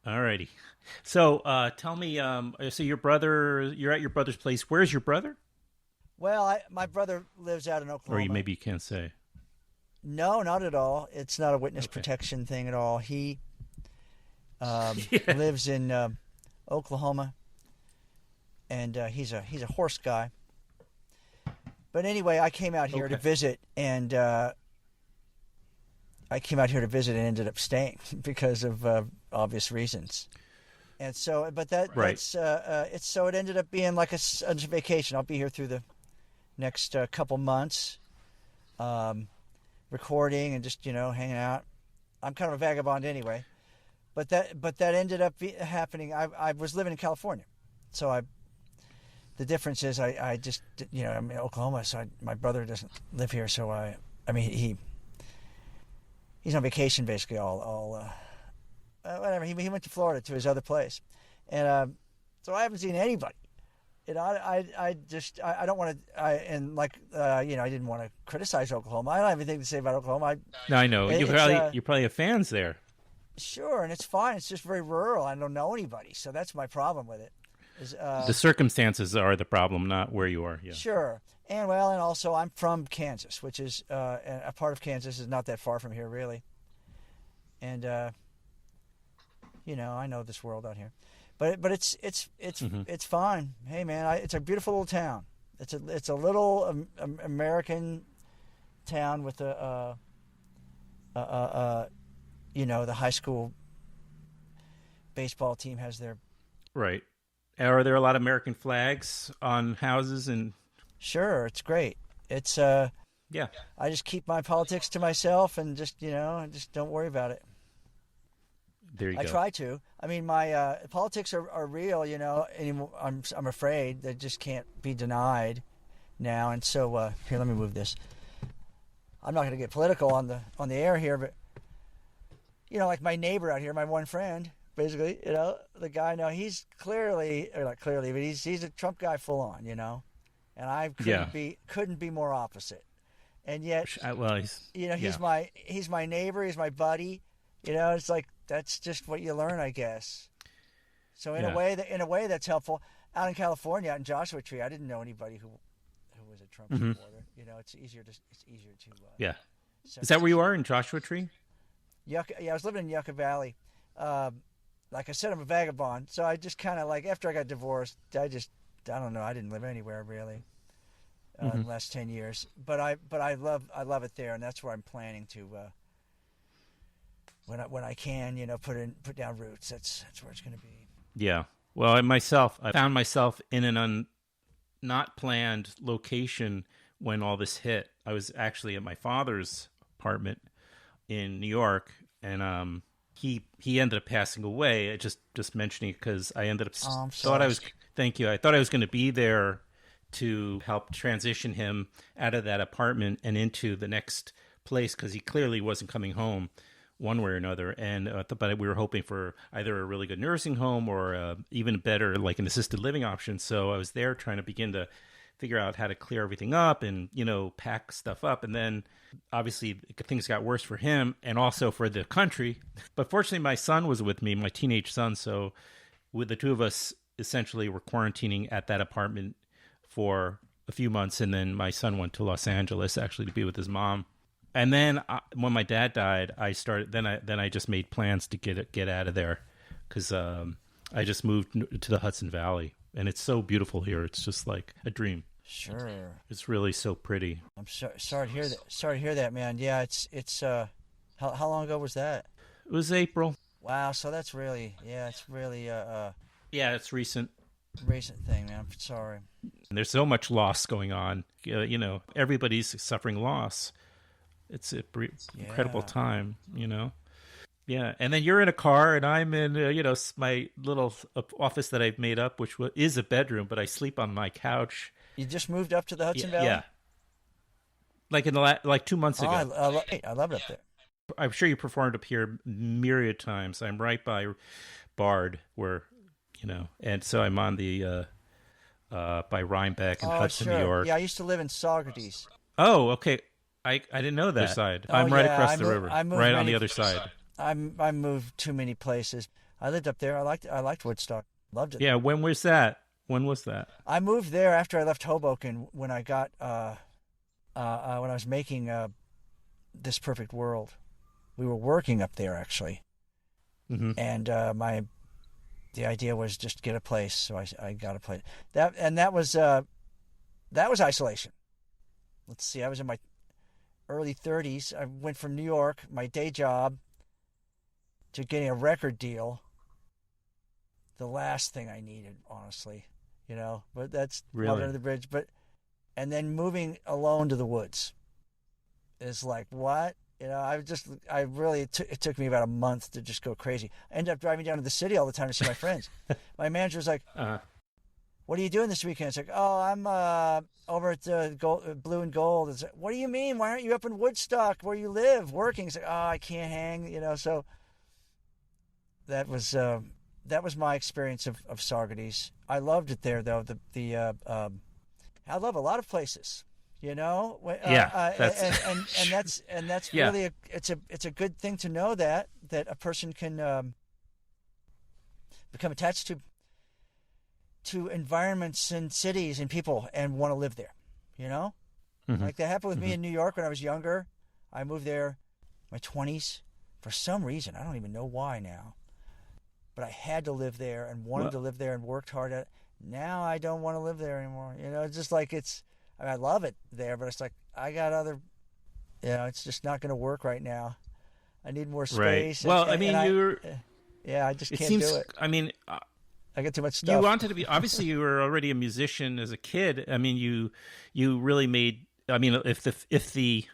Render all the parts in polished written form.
Alrighty. So tell me, so you're at your brother's place. Where's your brother? Well, my brother lives out in Or Oklahoma. maybe you can't say. No, not at all. It's not a witness Okay. protection thing at all. He Yeah. lives in Oklahoma, and he's a horse guy. But anyway, I came out here to Okay. visit, and ended up staying because of obvious reasons. And so, but Right. it ended up being like a vacation. I'll be here through the next couple months, recording and just hanging out. I'm kind of a vagabond anyway, but that ended up happening. I was living in California, so the difference is I just I'm in Oklahoma, so my brother doesn't live here, so I mean he's on vacation basically all whatever. He went to Florida to his other place, and so I haven't seen anybody. I don't want to. I didn't want to criticize Oklahoma. I don't have anything to say about Oklahoma. No, I know you probably have fans there. Sure, and it's fine. It's just very rural. I don't know anybody, so that's my problem with it. The circumstances are the problem, not where you are. Yeah. Sure, and also I'm from Kansas, which is a part of Kansas is not that far from here, really. And I know this world out here, but it's fine. Hey man, it's a beautiful little town. It's a little American town with the high school baseball team has their. Right. Are there a lot of American flags on houses and? Sure, it's great. It's Yeah. I just keep my politics to myself and just don't worry about it. There you I go. try to. I mean, my politics are real. Anymore. I'm afraid they just can't be denied now. And so here, let me move this. I'm not going to get political on the air here, but like my neighbor out here, my one friend, basically, the guy. Now he's clearly, or not clearly, but he's a Trump guy full on. And I couldn't be more opposite. And yet, Well, he's my neighbor, he's my buddy. It's like that's just what you learn, I guess. So in a way that's helpful. Out in California, out in Joshua Tree, I didn't know anybody who was a Trump supporter. It's easier to yeah. Is that where you are in Joshua Tree? Yucca. Yeah, I was living in Yucca Valley. Like I said, I'm a vagabond, so I just kind of after I got divorced, I don't know. I didn't live anywhere really in the last 10 years, but I love it there, and that's where I'm planning to when I can put down roots. That's where it's going to be. Yeah. Well, I found myself in an not planned location when all this hit. I was actually at my father's apartment in New York, and he ended up passing away. I just mentioning it because I ended up I'm thought I sorry. was. Thank you. I thought I was going to be there to help transition him out of that apartment and into the next place because he clearly wasn't coming home one way or another. And but we were hoping for either a really good nursing home or even better, like an assisted living option. So I was there trying to begin to figure out how to clear everything up and pack stuff up. And then obviously things got worse for him and also for the country. But fortunately, my son was with me, my teenage son. So with the two of us, essentially were quarantining at that apartment for a few months, and then my son went to Los Angeles actually to be with his mom. And then when my dad died, I just made plans to get out of there because I just moved to the Hudson Valley, and it's so beautiful here. It's just like a dream. Sure. It's really so pretty. I'm sorry to hear that. Sorry to hear that, man. Yeah, it's how long ago was that? It was April. Wow. So it's really Yeah, it's recent. recent thing, man. I'm sorry. And there's so much loss going on. Everybody's suffering loss. It's an incredible time, Yeah, and then you're in a car, and I'm in, my little office that I've made up, which is a bedroom, but I sleep on my couch. You just moved up to the Hudson Valley? Yeah, like in like 2 months ago. I love it up there. I'm sure you performed up here myriad times. I'm right by Bard, where, and so I'm on the by Rhinebeck and Oh, Hudson, New sure. York. Yeah, I used to live in Saugerties. Oh, okay. I didn't know that side. Oh, I'm right yeah, across the river, I moved right on many. the other side. I moved too many places. I lived up there. I liked Woodstock. Loved it. Yeah, when was that? When was that? I moved there after I left Hoboken when I got when I was making This Perfect World. We were working up there actually, Mm-hmm. and the idea was just get a place. So I got a place. That was isolation. Let's see. I was in my early 30s. I went from New York, my day job, to getting a record deal. The last thing I needed, honestly, but that's Really? water under the bridge. And then moving alone to the woods is like, what? It took me about a month to just go crazy. I ended up driving down to the city all the time to see my friends. My manager was like, what are you doing this weekend? It's like, oh, I'm over at the Blue and Gold. It's like, what do you mean? Why aren't you up in Woodstock where you live working? It's like, oh, I can't hang, so that was my experience of Saugerties. I loved it there, though. I love a lot of places, Yeah, and that's Yeah. really it's a good thing to know that a person can become attached to environments and cities and people and want to live there, Mhm. like that happened with me in New York when I was younger. I moved there in my 20s for some reason. I don't even know why now. But I had to live there and wanted to live there and worked hard at it. Now I don't want to live there anymore. It's just like I love it there, but it's like I got other, it's just not going to work right now. I need more space. Right. Well, I just can't do it. I mean, I got too much stuff. you wanted to be. Obviously, you were already a musician as a kid. I mean, you really made. I mean, if the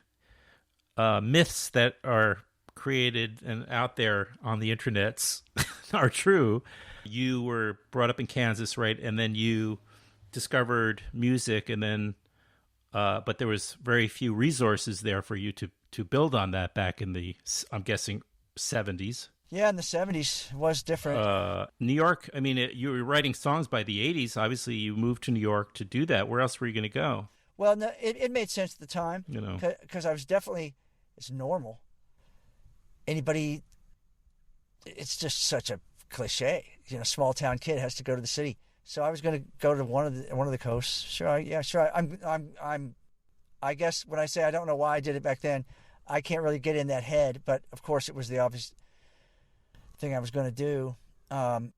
myths that are created and out there on the internets are true, you were brought up in Kansas, right? And then you discovered music, and then but there was very few resources there for you to build on that back in the, I'm guessing, 70s. Yeah, in the 70s was different. New York, I mean, you were writing songs by the 80s. Obviously, you moved to New York to do that. Where else were you going to go? Well, no, it made sense at the time, because I was definitely, it's normal. Anybody, it's just such a cliche. Small town kid has to go to the city. So I was going to go to one of the coasts. Sure. I guess when I say I don't know why I did it back then, I can't really get in that head. But of course, it was the obvious thing I was going to do. And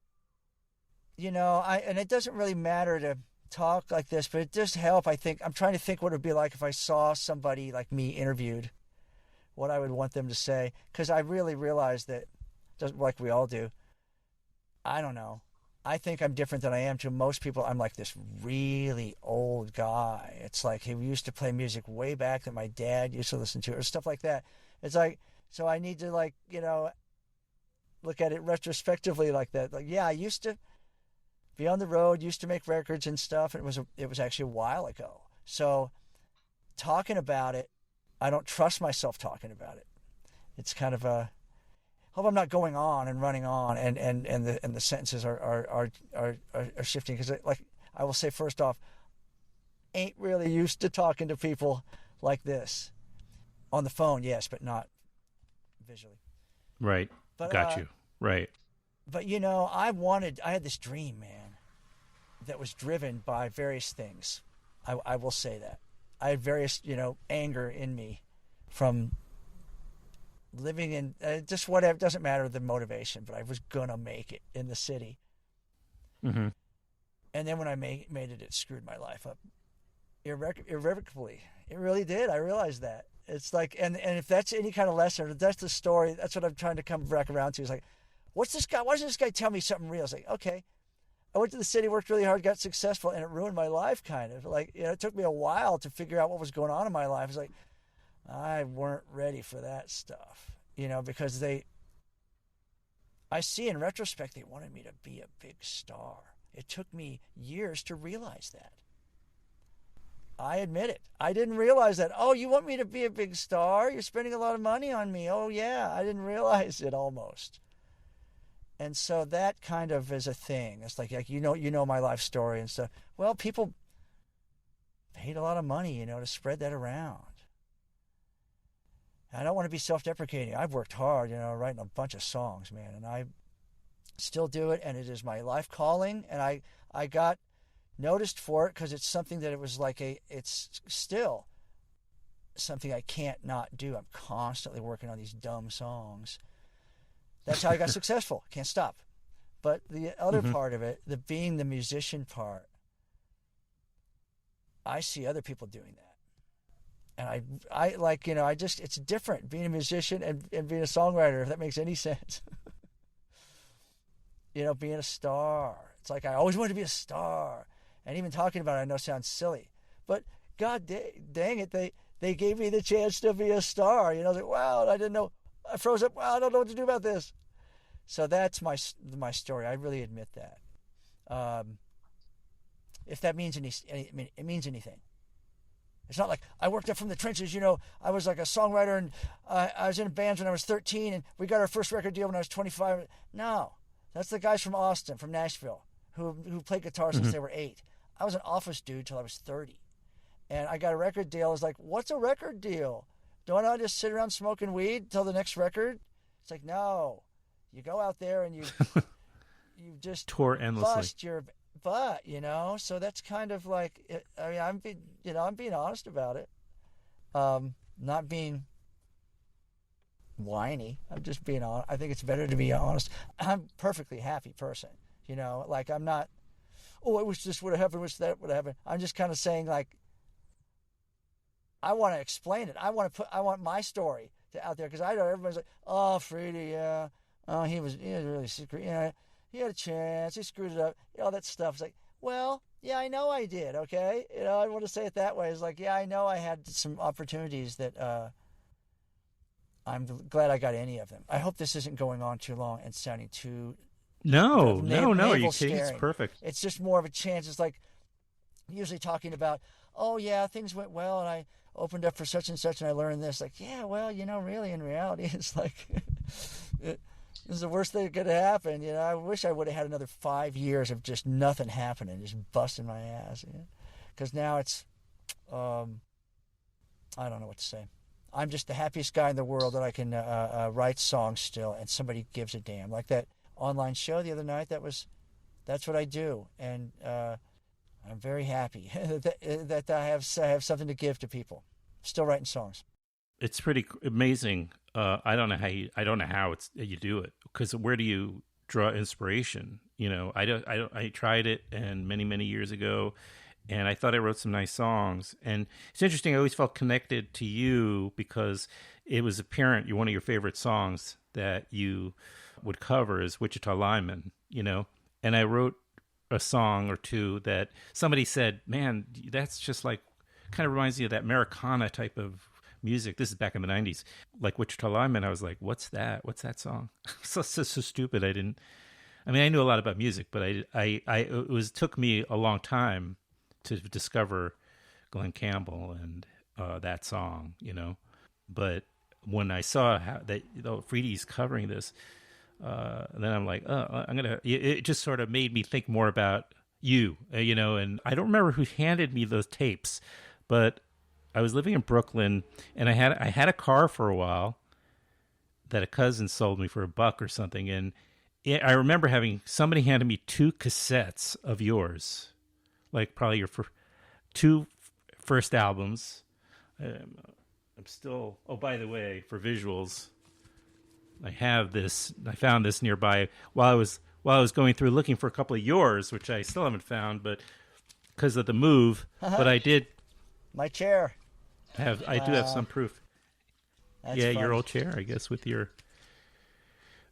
it doesn't really matter to talk like this, but it does help. I think I'm trying to think what it would be like if I saw somebody like me interviewed, what I would want them to say, because I really realized that, just like we all do, I don't know. I think I'm different than I am to most people. I'm like this really old guy. It's like he used to play music way back that my dad used to listen to, or stuff like that. It's like, so I need to look at it retrospectively like that. Like, yeah, I used to be on the road, used to make records and stuff. And it was actually a while ago. So talking about it, I don't trust myself talking about it. It's kind of a, hope I'm not going on and running on, and the sentences are shifting, because like I will say first off, ain't really used to talking to people like this on the phone, yes, but not visually. Right. But, Got you. Right. But I had this dream, man, that was driven by various things. I will say that I had various anger in me from living in just whatever, doesn't matter the motivation, but I was gonna make it in the city. Mm-hmm. And then when I made it screwed my life up irrevocably. It really did. I realized that. It's like, and if that's any kind of lesson, if that's the story, that's what I'm trying to come back around to. Is like, why does this guy tell me something real? It's like, okay, I went to the city, worked really hard, got successful, and it ruined my life, kind of. Like, it took me a while to figure out what was going on in my life. It's like, I weren't ready for that stuff, because I see in retrospect, they wanted me to be a big star. It took me years to realize that. I admit it. I didn't realize that. Oh, you want me to be a big star? You're spending a lot of money on me. Oh, yeah. I didn't realize it almost. And so that kind of is a thing. It's like you know my life story and stuff. Well, people paid a lot of money, to spread that around. And I don't want to be self-deprecating. I've worked hard, writing a bunch of songs, man, and I still do it, and it is my life calling. And I got noticed for it because it's something that it's still something I can't not do. I'm constantly working on these dumb songs. That's how I got successful. Can't stop. But the other part of it, the being the musician part, I see other people doing that. And it's different being a musician and being a songwriter, if that makes any sense. Being a star. It's like I always wanted to be a star. And even talking about it, I know sounds silly. But God dang it, they gave me the chance to be a star. I was like, wow, I didn't know. I froze up. Wow, I don't know what to do about this. So that's my story. I really admit that. If that means it means anything. It's not like I worked up from the trenches. I was like a songwriter, and I was in bands when I was 13, and we got our first record deal when I was 25. No, that's the guys from Austin, from Nashville, who played guitar since they were 8. I was an office dude till I was 30, and I got a record deal. I was like, what's a record deal? Don't I just sit around smoking weed till the next record? It's like, no, you go out there and you just tour endlessly. Bust your butt, So that's kind of like, I'm being honest about it. Not being whiny. I'm just being honest. I think it's better to be honest. I'm a perfectly happy person, Like I'm not. Oh, I wish this would have happened. Wish that would have happened. I'm just kind of saying like. I want to explain it. I want my story out there because I know everybody's like, oh, Freedy, yeah, oh, he was really secret, he had a chance, he screwed it up, all that stuff. It's like, well, yeah, I know I did, okay, I want to say it that way. It's like, yeah, I know I had some opportunities that I'm glad I got any of them. I hope this isn't going on too long and sounding too. No, are you kidding? Staring. It's perfect. It's just more of a chance. It's like usually talking about, oh yeah, things went well, and I opened up for such and such, and I learned this. Like, yeah, well, really, in reality, it's like this is the worst thing that could happen. I wish I would have had another 5 years of just nothing happening, just busting my ass. Because now it's, I don't know what to say. I'm just the happiest guy in the world that I can write songs still, and somebody gives a damn. Like that online show the other night. That's what I do, and. I'm very happy that I have something to give to people. Still writing songs. It's pretty amazing. I don't know how you do it, because where do you draw inspiration? I tried it and many years ago, and I thought I wrote some nice songs. And it's interesting. I always felt connected to you because it was apparent one of your favorite songs that you would cover is Wichita Lineman. And I wrote a song or two that somebody said, man, that's just like, kind of reminds me of that Americana type of music. This is back in the 90s, like Wichita Lineman. I was like, what's that song? so stupid. I knew a lot about music, but took me a long time to discover Glenn Campbell and that song, but when I saw how that Freedy's covering this, then I'm like, it just sort of made me think more about you, and I don't remember who handed me those tapes, but I was living in Brooklyn, and I had a car for a while that a cousin sold me for $1 or something. And I remember having somebody handed me 2 cassettes of yours, like probably your 2 first albums. I'm still, oh, by the way, for visuals, I found this nearby while I was going through looking for a couple of yours, which I still haven't found, but because of the move, but I did. My chair. I do have some proof. That's yeah, fun. Your old chair, I guess, with your,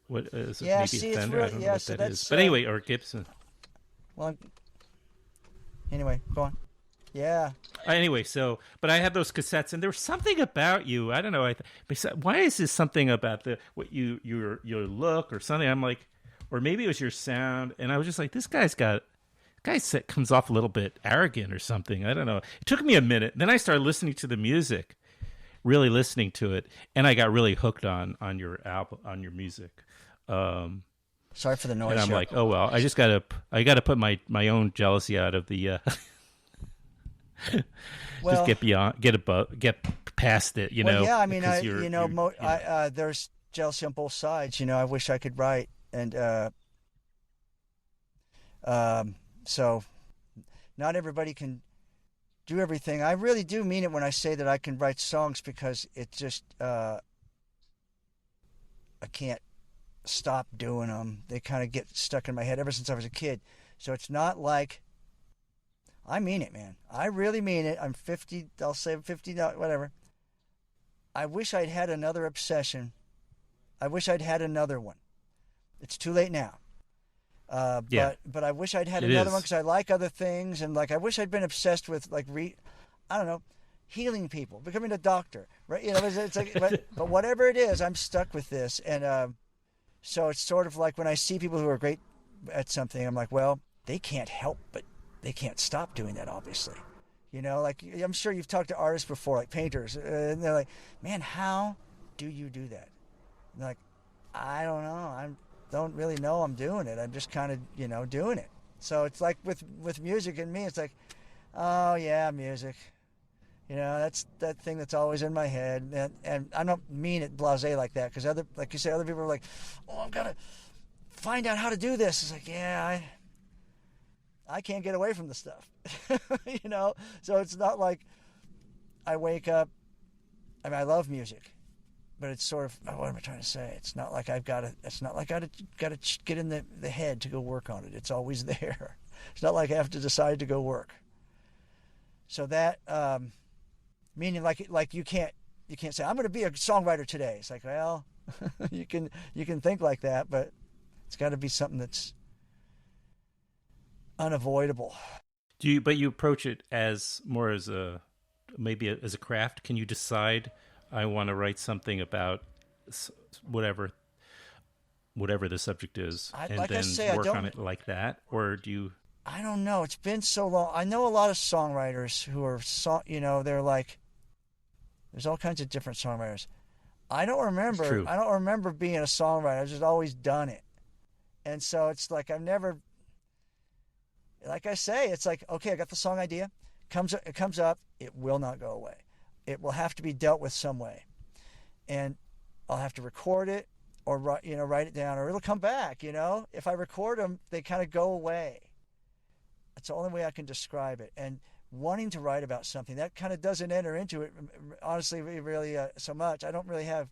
what is it? Yeah, maybe see, a Fender, it's I don't really, know what so that that's, is. But anyway, or Gibson. Well, anyway, go on. Yeah. Anyway, but I had those cassettes, and there was something about you. I don't know. Why is this something about your look or something? I'm like, or maybe it was your sound, and I was just like, this guy comes off a little bit arrogant or something. I don't know. It took me a minute. Then I started listening to the music, really listening to it, and I got really hooked on your album, on your music. Sorry for the noise And I'm here. like, oh well, I gotta put my own jealousy out of the. Well, just get past it, you well, know. yeah. I mean, Because there's jealousy on both sides. You know, I wish I could write, and so not everybody can do everything. I really do mean it when I say that I can write songs, because it just I can't stop doing them. They kind of get stuck in my head ever since I was a kid. So it's not like, I mean it, man. I really mean it. I'm 50. I'll say I'm 50, whatever. I wish I'd had another obsession. I wish I'd had another one. It's too late now. But I wish I'd had another one, because I like other things, and like I wish I'd been obsessed with like I don't know, healing people, becoming a doctor, right? You know, it's like, but whatever it is, I'm stuck with this, and so it's sort of like when I see people who are great at something, I'm like, well, they can't help, but they can't stop doing that, obviously. You know, like I'm sure you've talked to artists before, like painters, and they're like, man, how do you do that? And they're like, I don't know. I don't really know I'm doing it. I'm just kind of, you know, doing it. So it's like with music and me, it's like, oh yeah, music. You know, that's that thing that's always in my head. And I don't mean it blasé like that, because like you say, other people are like, oh, I've got to find out how to do this. It's like, yeah, I can't get away from the stuff. You know? So it's not like I wake up, I mean, I love music, but it's sort of, what am I trying to say? It's not like it's not like I got to get in the head to go work on it. It's always there. It's not like I have to decide to go work. So that, meaning like you can't say, I'm going to be a songwriter today. It's like, well, you can think like that, but it's got to be something that's unavoidable. But you approach it as more as as a craft? Can you decide, I want to write something about whatever the subject is, and like then work on it like that? Or do you... I don't know. It's been so long. I know a lot of songwriters who are, you know, they're like, there's all kinds of different songwriters. I don't remember being a songwriter. I've just always done it. And so it's like, I've never, like I say, it's like, okay, I got the song idea. It comes up. It will not go away. It will have to be dealt with some way. And I'll have to record it, or, you know, write it down, or it'll come back, you know. If I record them, they kind of go away. That's the only way I can describe it. And wanting to write about something, that kind of doesn't enter into it, honestly, really so much. I don't really have,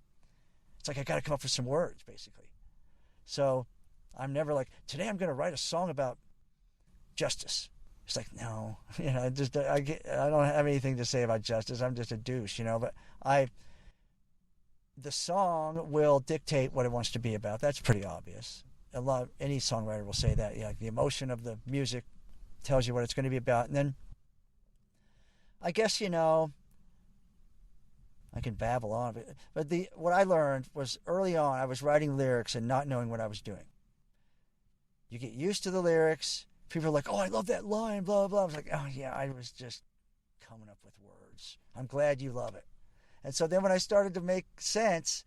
it's like I got to come up with some words, basically. So I'm never like, today I'm going to write a song about justice. It's like, no, you know, I don't have anything to say about justice. I'm just a douche, you know. But the song will dictate what it wants to be about. That's pretty obvious. Any songwriter will say that. Yeah, like the emotion of the music tells you what it's going to be about. And then I guess, you know, I can babble on, but what I learned was early on, I was writing lyrics and not knowing what I was doing. You get used to the lyrics. People are like, oh, I love that line, blah, blah. I was like, oh, yeah, I was just coming up with words. I'm glad you love it. And so then when I started to make sense,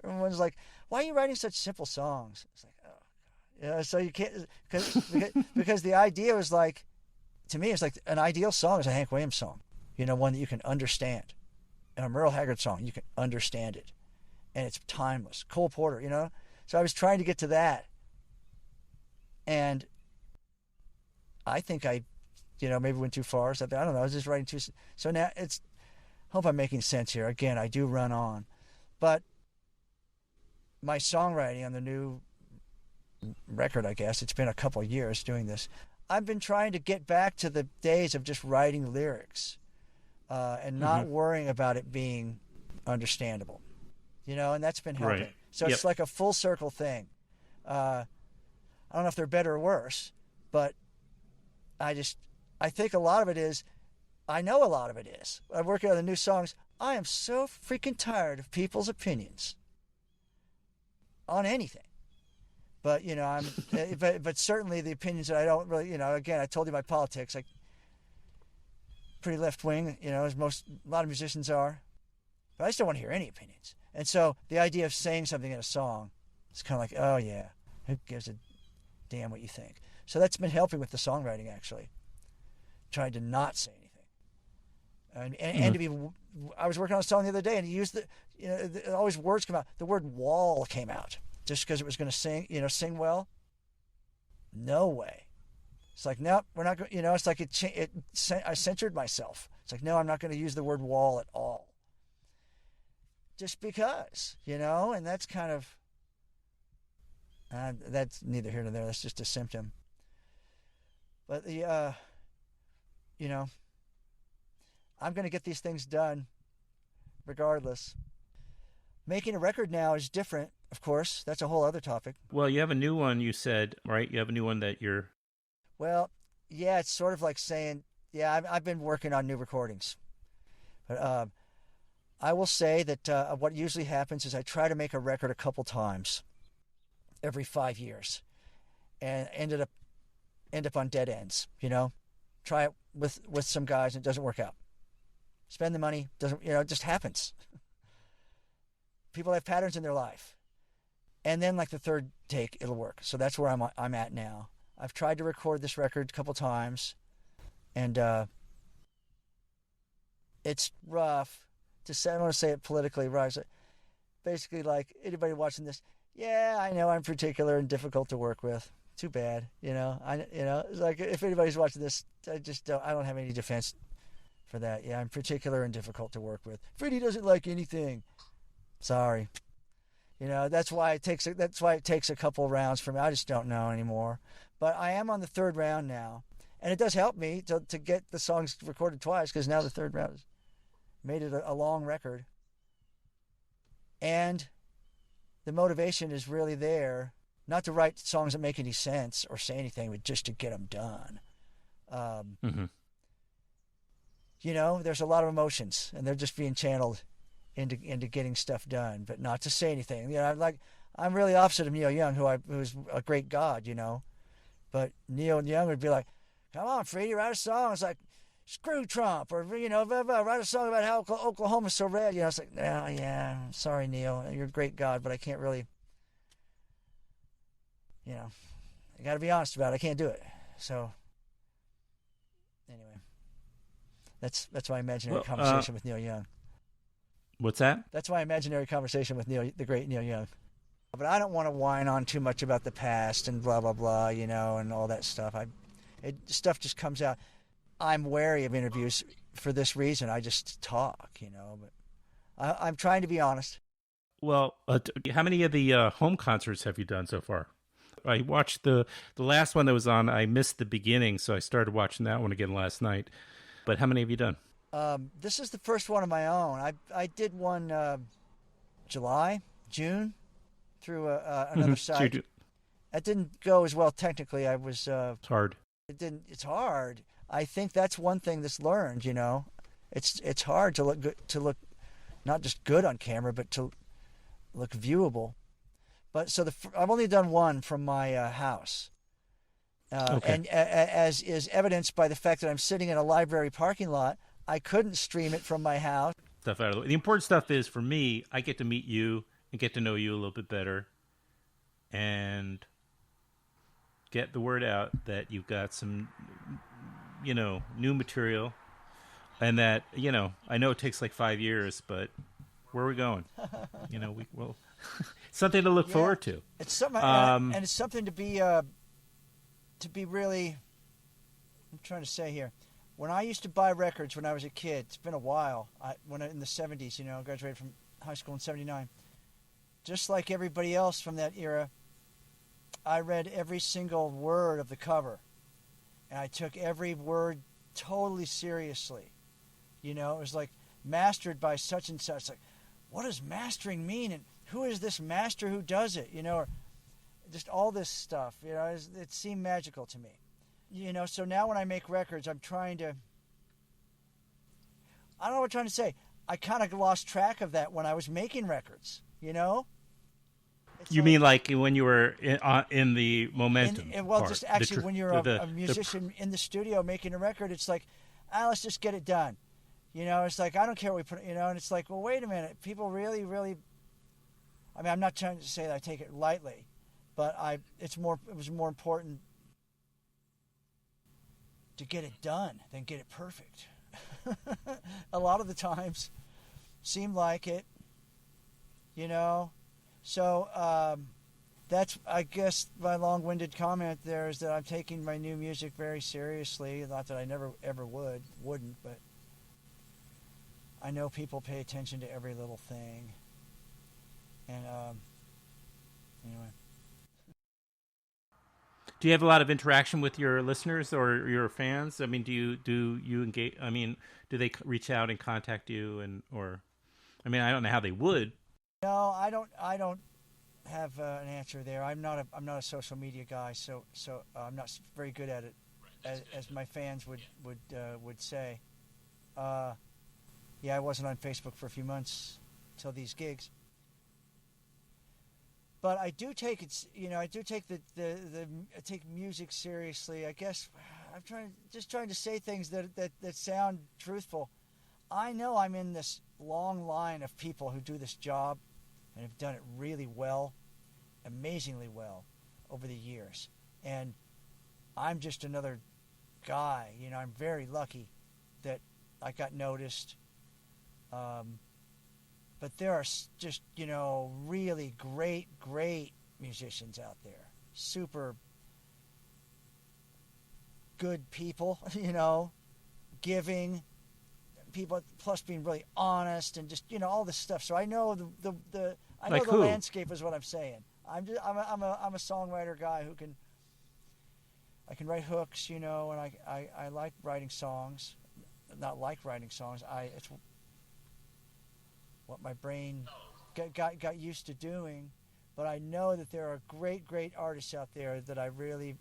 everyone's like, why are you writing such simple songs? It's like, oh, God. You know, so you can't, because the idea was like, to me, it's like an ideal song is a Hank Williams song, you know, one that you can understand. And a Merle Haggard song, you can understand it. And it's timeless. Cole Porter, you know? So I was trying to get to that. And I think I, you know, maybe went too far or something. I don't know. I was just writing too. So now hope I'm making sense here. Again, I do run on. But my songwriting on the new record, I guess, it's been a couple of years doing this. I've been trying to get back to the days of just writing lyrics and not worrying about it being understandable, you know, and that's been helping. Right. So it's like a full circle thing. I don't know if they're better or worse, but I think a lot of it is, I know a lot of it is. I'm working on the new songs. I am so freaking tired of people's opinions on anything. But, you know, but certainly the opinions that I don't really, you know, again, I told you my politics, like pretty left wing, you know, as a lot of musicians are. But I just don't want to hear any opinions. And so the idea of saying something in a song is kind of like, oh yeah, Who gives a damn what you think? So that's been helping with the songwriting, actually. Trying to not say anything. And to be, I was working on a song the other day, and he used always words come out. The word wall came out just because it was going to sing well. No way. It's like, nope, we're not going, it's like I censored myself. It's like, no, I'm not going to use the word wall at all. Just because, and that's kind of, that's neither here nor there. That's just a symptom. But I'm going to get these things done regardless. Making a record now is different, of course. That's a whole other topic. Well, you have a new one, you said, right? You have a new one that you're... Well, yeah, it's sort of like saying, yeah, I've been working on new recordings. But I will say that what usually happens is I try to make a record a couple times every 5 years and end up on dead ends, Try it with some guys and it doesn't work out. Spend the money, doesn't, it just happens. People have patterns in their life. And then like the third take, it'll work. So that's where I'm at now. I've tried to record this record a couple times, and it's rough to say. I don't want to say it politically, right? Basically, like anybody watching this, yeah, I know I'm particular and difficult to work with. Too bad, It's like if anybody's watching this, I don't have any defense for that. Yeah, I'm particular and difficult to work with. Freedy doesn't like anything. Sorry. That's why it takes a couple rounds for me. I just don't know anymore. But I am on the third round now. And it does help me to get the songs recorded twice, because now the third round has made it a long record. And the motivation is really there, not to write songs that make any sense or say anything, but just to get them done. There's a lot of emotions, and they're just being channeled into getting stuff done, but not to say anything. I'm really opposite of Neil Young, who's a great God, But Neil Young would be like, "Come on, Freedy, write a song." It's like, "Screw Trump," or write a song about how Oklahoma's so red. It's like, "Oh yeah, sorry, Neil, you're a great God, but I can't really, I got to be honest about it. I can't do it." So anyway, that's my imaginary conversation with Neil Young. What's that? That's my imaginary conversation with the great Neil Young. But I don't want to whine on too much about the past and blah, blah, blah, and all that stuff. Stuff just comes out. I'm wary of interviews for this reason. I just talk, but I'm trying to be honest. Well, how many of the home concerts have you done so far? I watched the last one that was on. I missed the beginning, so I started watching that one again last night. But how many have you done? This is the first one of my own. I did one June through another site. That didn't go as well technically. It's hard. It's hard. I think that's one thing that's learned. It's hard to look not just good on camera, but to look viewable. But so I've only done one from my house. Okay. And as is evidenced by the fact that I'm sitting in a library parking lot, I couldn't stream it from my house. Stuff out of the way. The important stuff is, for me, I get to meet you and get to know you a little bit better and get the word out that you've got some, new material, and that, I know it takes like 5 years, but where are we going? Will something to look forward to. It's something, and it's something to be really, I'm trying to say here. When I used to buy records when I was a kid, it's been a while, in the 70s, I graduated from high school in 79. Just like everybody else from that era, I read every single word of the cover. And I took every word totally seriously. It was like mastered by such and such. Like, what does mastering mean? And who is this master who does it? Or just all this stuff. It seemed magical to me. So now when I make records, I'm trying to... I don't know what I'm trying to say. I kind of lost track of that when I was making records, You mean like when you were in the momentum part, just actually when you're a musician in the studio making a record, it's like, let's just get it done. It's like, I don't care what we put, and it's like, well, wait a minute. People really, really... I mean, I'm not trying to say that I take it lightly, but it was more important to get it done than get it perfect. A lot of the times seemed like it, you know. So that's, I guess, my long-winded comment there is that I'm taking my new music very seriously. Not that I never ever wouldn't, but I know people pay attention to every little thing. And anyway. Do you have a lot of interaction with your listeners or your fans? I mean, do you engage? I mean, do they reach out and contact you, I mean, I don't know how they would. No, I don't have an answer there. I'm not a social media guy, so I'm not very good at it, as my fans would say. Yeah, I wasn't on Facebook for a few months till these gigs. But I do take it, I do take I take music seriously. I guess I'm trying to say things that sound truthful. I know I'm in this long line of people who do this job and have done it really well, amazingly well over the years. And I'm just another guy. I'm very lucky that I got noticed. But there are just, really great musicians out there. Super good people, giving people, plus being really honest and just, all this stuff. So I know the landscape is what I'm saying. I'm a songwriter guy I can write hooks, and I like writing songs. Not like writing songs. It's what my brain got used to doing, but I know that there are great artists out there that I really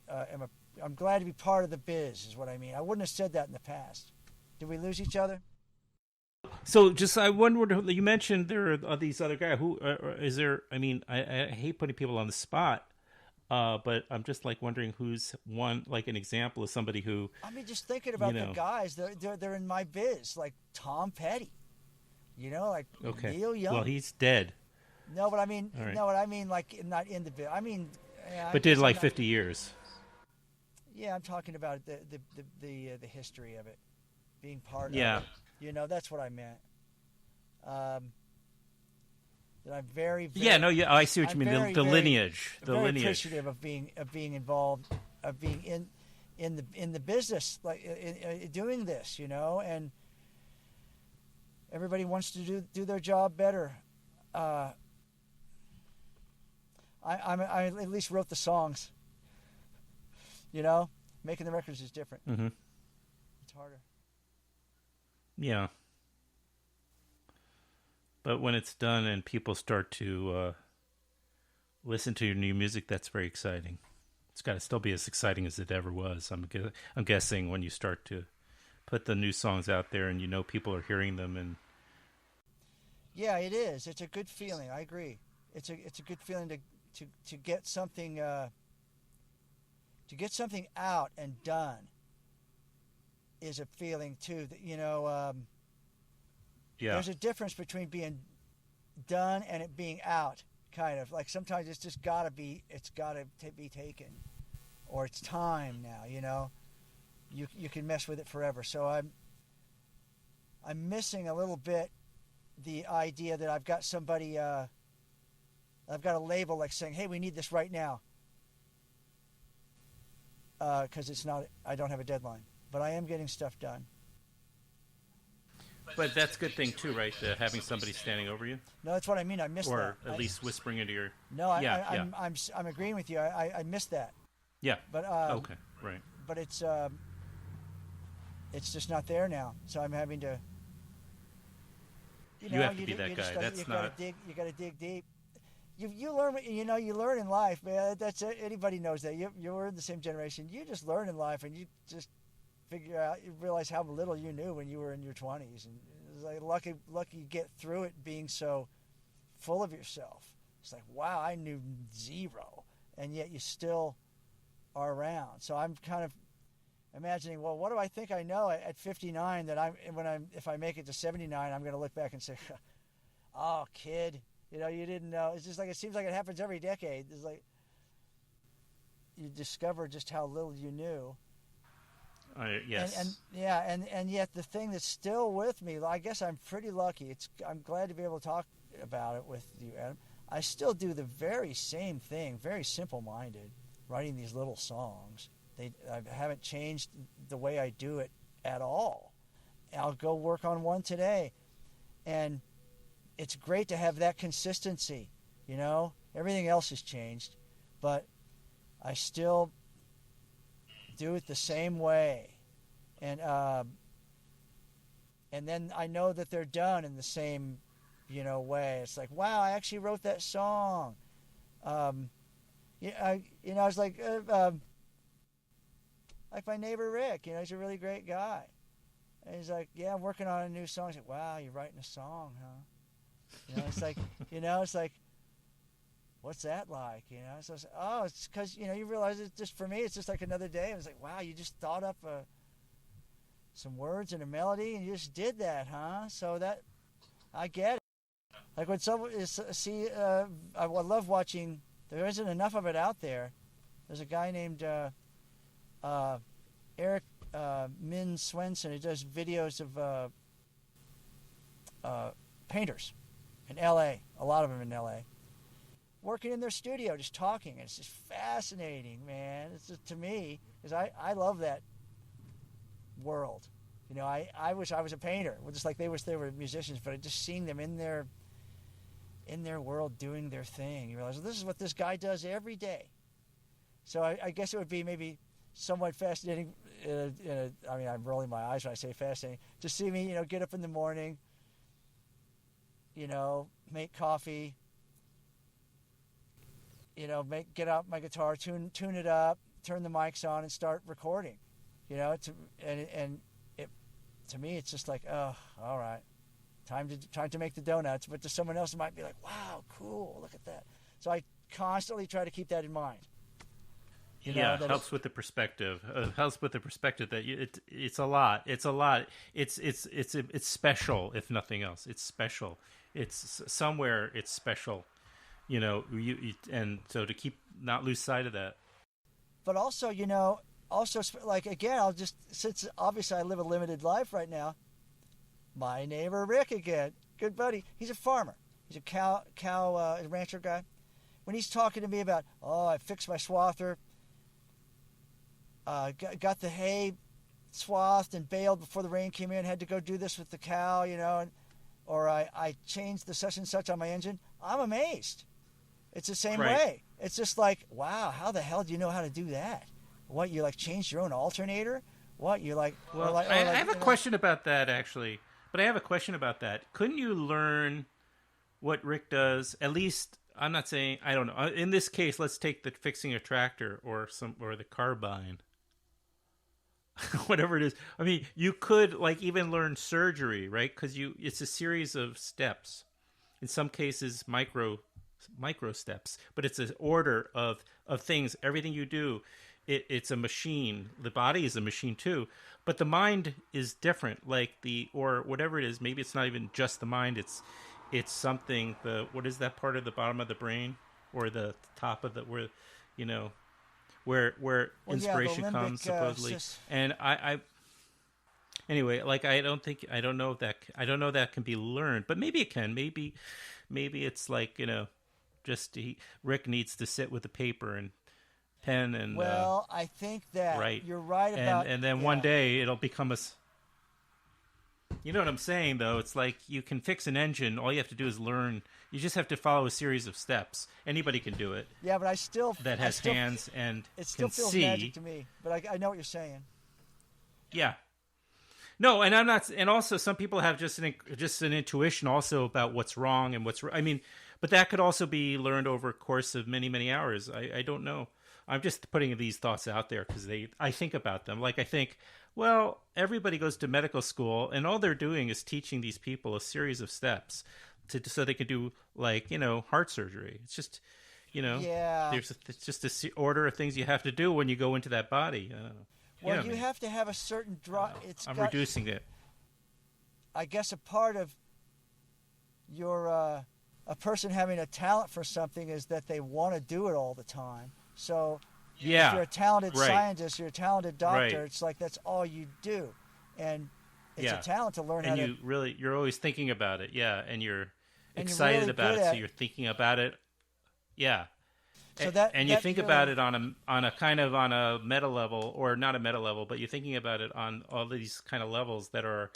I'm glad to be part of the biz, is what I mean. I wouldn't have said that in the past. Did we lose each other? So I wondered, you mentioned there are these other guys. Who is there? I mean, I hate putting people on the spot, but I'm just wondering who's one, an example of somebody who. I mean, just thinking about the guys, they're in my biz, like Tom Petty. Okay. Neil Young. Well, he's dead. No, but I mean, right. No, what I mean, not in the bit. I mean, but did 50 years. Yeah, I'm talking about the history of it, being part yeah. of it. That's what I meant. That I'm very I see what you mean. The lineage, very appreciative of being involved, of being in the business, doing this, and. Everybody wants to do their job better. I at least wrote the songs. Making the records is different. Mm-hmm. It's harder. Yeah. But when it's done and people start to listen to your new music, that's very exciting. It's got to still be as exciting as it ever was. I'm guessing when you start to put the new songs out there and people are hearing them. And yeah, it is. It's a good feeling. I agree. It's a good feeling to get something out and done is a feeling too. That yeah. There's a difference between being done and it being out. Kind of sometimes it's just gotta be taken, or it's time now. You can mess with it forever. So I'm missing a little bit the idea that I've got somebody, I've got a label saying, hey, we need this right now. Because I don't have a deadline. But I am getting stuff done. But that's a good thing too, right? Having somebody standing over you? No, that's what I mean. I missed that. Or at least whispering into your... No, I'm agreeing with you. I missed that. Yeah. But okay, right. But it's just not there now. So I'm having to. You have to be that guy. That's not. You got to dig deep. You learn. You learn in life, man. That's anybody knows that. You're in the same generation. You just learn in life, and you just figure out. You realize how little you knew when you were in your 20s, and it's lucky you get through it being so full of yourself. It's wow, I knew zero, and yet you still are around. So I'm kind of imagining, well, what do I think I know at 59 that if I make it to 79, I'm going to look back and say, oh, kid, you didn't know. It's just it seems like it happens every decade. It's you discover just how little you knew. Yes. And yet the thing that's still with me, I guess I'm pretty lucky. I'm glad to be able to talk about it with you, Adam. I still do the very same thing, very simple-minded, writing these little songs. I haven't changed the way I do it at all. I'll go work on one today, and it's great to have that consistency. You know, everything else has changed, but I still do it the same way, and then I know that they're done in the same, way. It's like, wow, I actually wrote that song. I was like my neighbor Rick. He's a really great guy, and he's like, yeah, I'm working on a new song. He's like, wow, you're writing a song, huh? It's like, it's like, what's that like? So it's, it's because, you realize it's just, for me, it's just like another day. It's like, wow, you just thought up some words and a melody and you just did that, huh? So that, I get it. Like when someone I love watching, there isn't enough of it out there. There's a guy named Eric Min Swenson who does videos of painters in L.A., a lot of them in L.A., working in their studio, just talking. It's just fascinating, man. It's just, to me, because I love that world. I wish I was a painter. Just like they wish they were musicians, but just seeing them in their world doing their thing, you realize, well, this is what this guy does every day. So I guess it would be maybe somewhat fascinating. I'm rolling my eyes when I say fascinating. To see me, get up in the morning, make coffee, get out my guitar, tune it up, turn the mics on, and start recording. To me, it's just like, oh, all right, time to make the donuts. But to someone else, it might be like, wow, cool, look at that. So I constantly try to keep that in mind. It helps with the perspective. Helps with the perspective that it's a lot. It's a lot. It's special, if nothing else. It's special. It's somewhere. It's special. And so to not lose sight of that. But also, like, again, since obviously I live a limited life right now, my neighbor Rick again, good buddy, he's a farmer. He's a cow rancher guy. When he's talking to me about, I fixed my swather, got the hay swathed and baled before the rain came in, had to go do this with the cow, or I changed the such and such on my engine, I'm amazed. It's the same way. It's just like, wow, how the hell do you know how to do that? What, you changed your own alternator? What, you like... Well, I have a question about that, actually. But I have a question about that. Couldn't you learn what Rick does? At least, I'm not saying... I don't know. In this case, let's take the fixing a tractor or the carbine. Whatever it is. I mean, you could, even learn surgery, right? Because it's a series of steps. In some cases, micro steps, but it's an order of things. Everything you do, it's a machine. The body is a machine too, but the mind is different. Or whatever it is, maybe it's not even just the mind. It's something. What is that part of the bottom of the brain, or the top of where inspiration comes supposedly. And I anyway, I don't know if that can be learned, but maybe it can. Maybe it's Rick needs to sit with the paper and pen and I think that write. You're right about, and then one day it'll become you know what I'm saying, though. It's like you can fix an engine. All you have to do is learn. You just have to follow a series of steps. Anybody can do it. Yeah, but hands and it still can feels see. Magic to me. But I know what you're saying. Yeah. No, and I'm not. And also, some people have just an intuition also about what's wrong and what's. I mean, but that could also be learned over a course of many, many hours. I don't know. I'm just putting these thoughts out there because I think about them. I think, well, everybody goes to medical school, and all they're doing is teaching these people a series of steps so they can do heart surgery. It's just, it's just a order of things you have to do when you go into that body. Well, you have to have a certain drive. I'm reducing it. I guess a part of your a person having a talent for something is that they want to do it all the time. So If Yeah. you're a talented Right. scientist, you're a talented doctor, Right. it's like that's all you do. And it's a Yeah. talent to learn how And to, you're always thinking about it. Yeah. And you're and you're excited really about good it. So at. you're thinking about it. Yeah. So that And you that think about really, it on a kind of on a meta level, or not a meta level, but you're thinking about it on all these kind of levels that are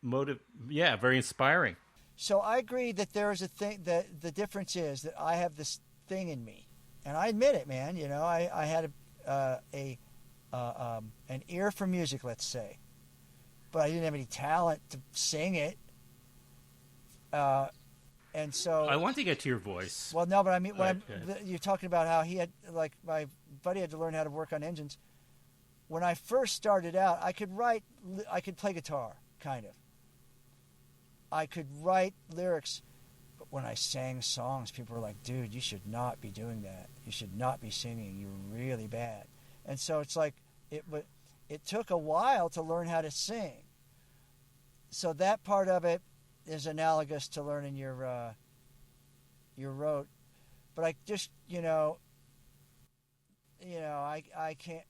motive. Yeah. Very inspiring. so I agree that there is a thing that the difference is that I have this thing in me, and I admit it, man. You know, I had an ear for music, let's say, but I didn't have any talent to sing it. And so, I want to get to your voice. well, no, but I mean, Okay. you're talking about how he had, like, my buddy had to learn how to work on engines. When I first started out, I could play guitar, kind of. I could write lyrics, but when I sang songs, people were like, dude, you should not be doing that. You should not be singing. You're really bad. And so it's like, it took a while to learn how to sing. So that part of it is analogous to learning your rote. But I just, I can't,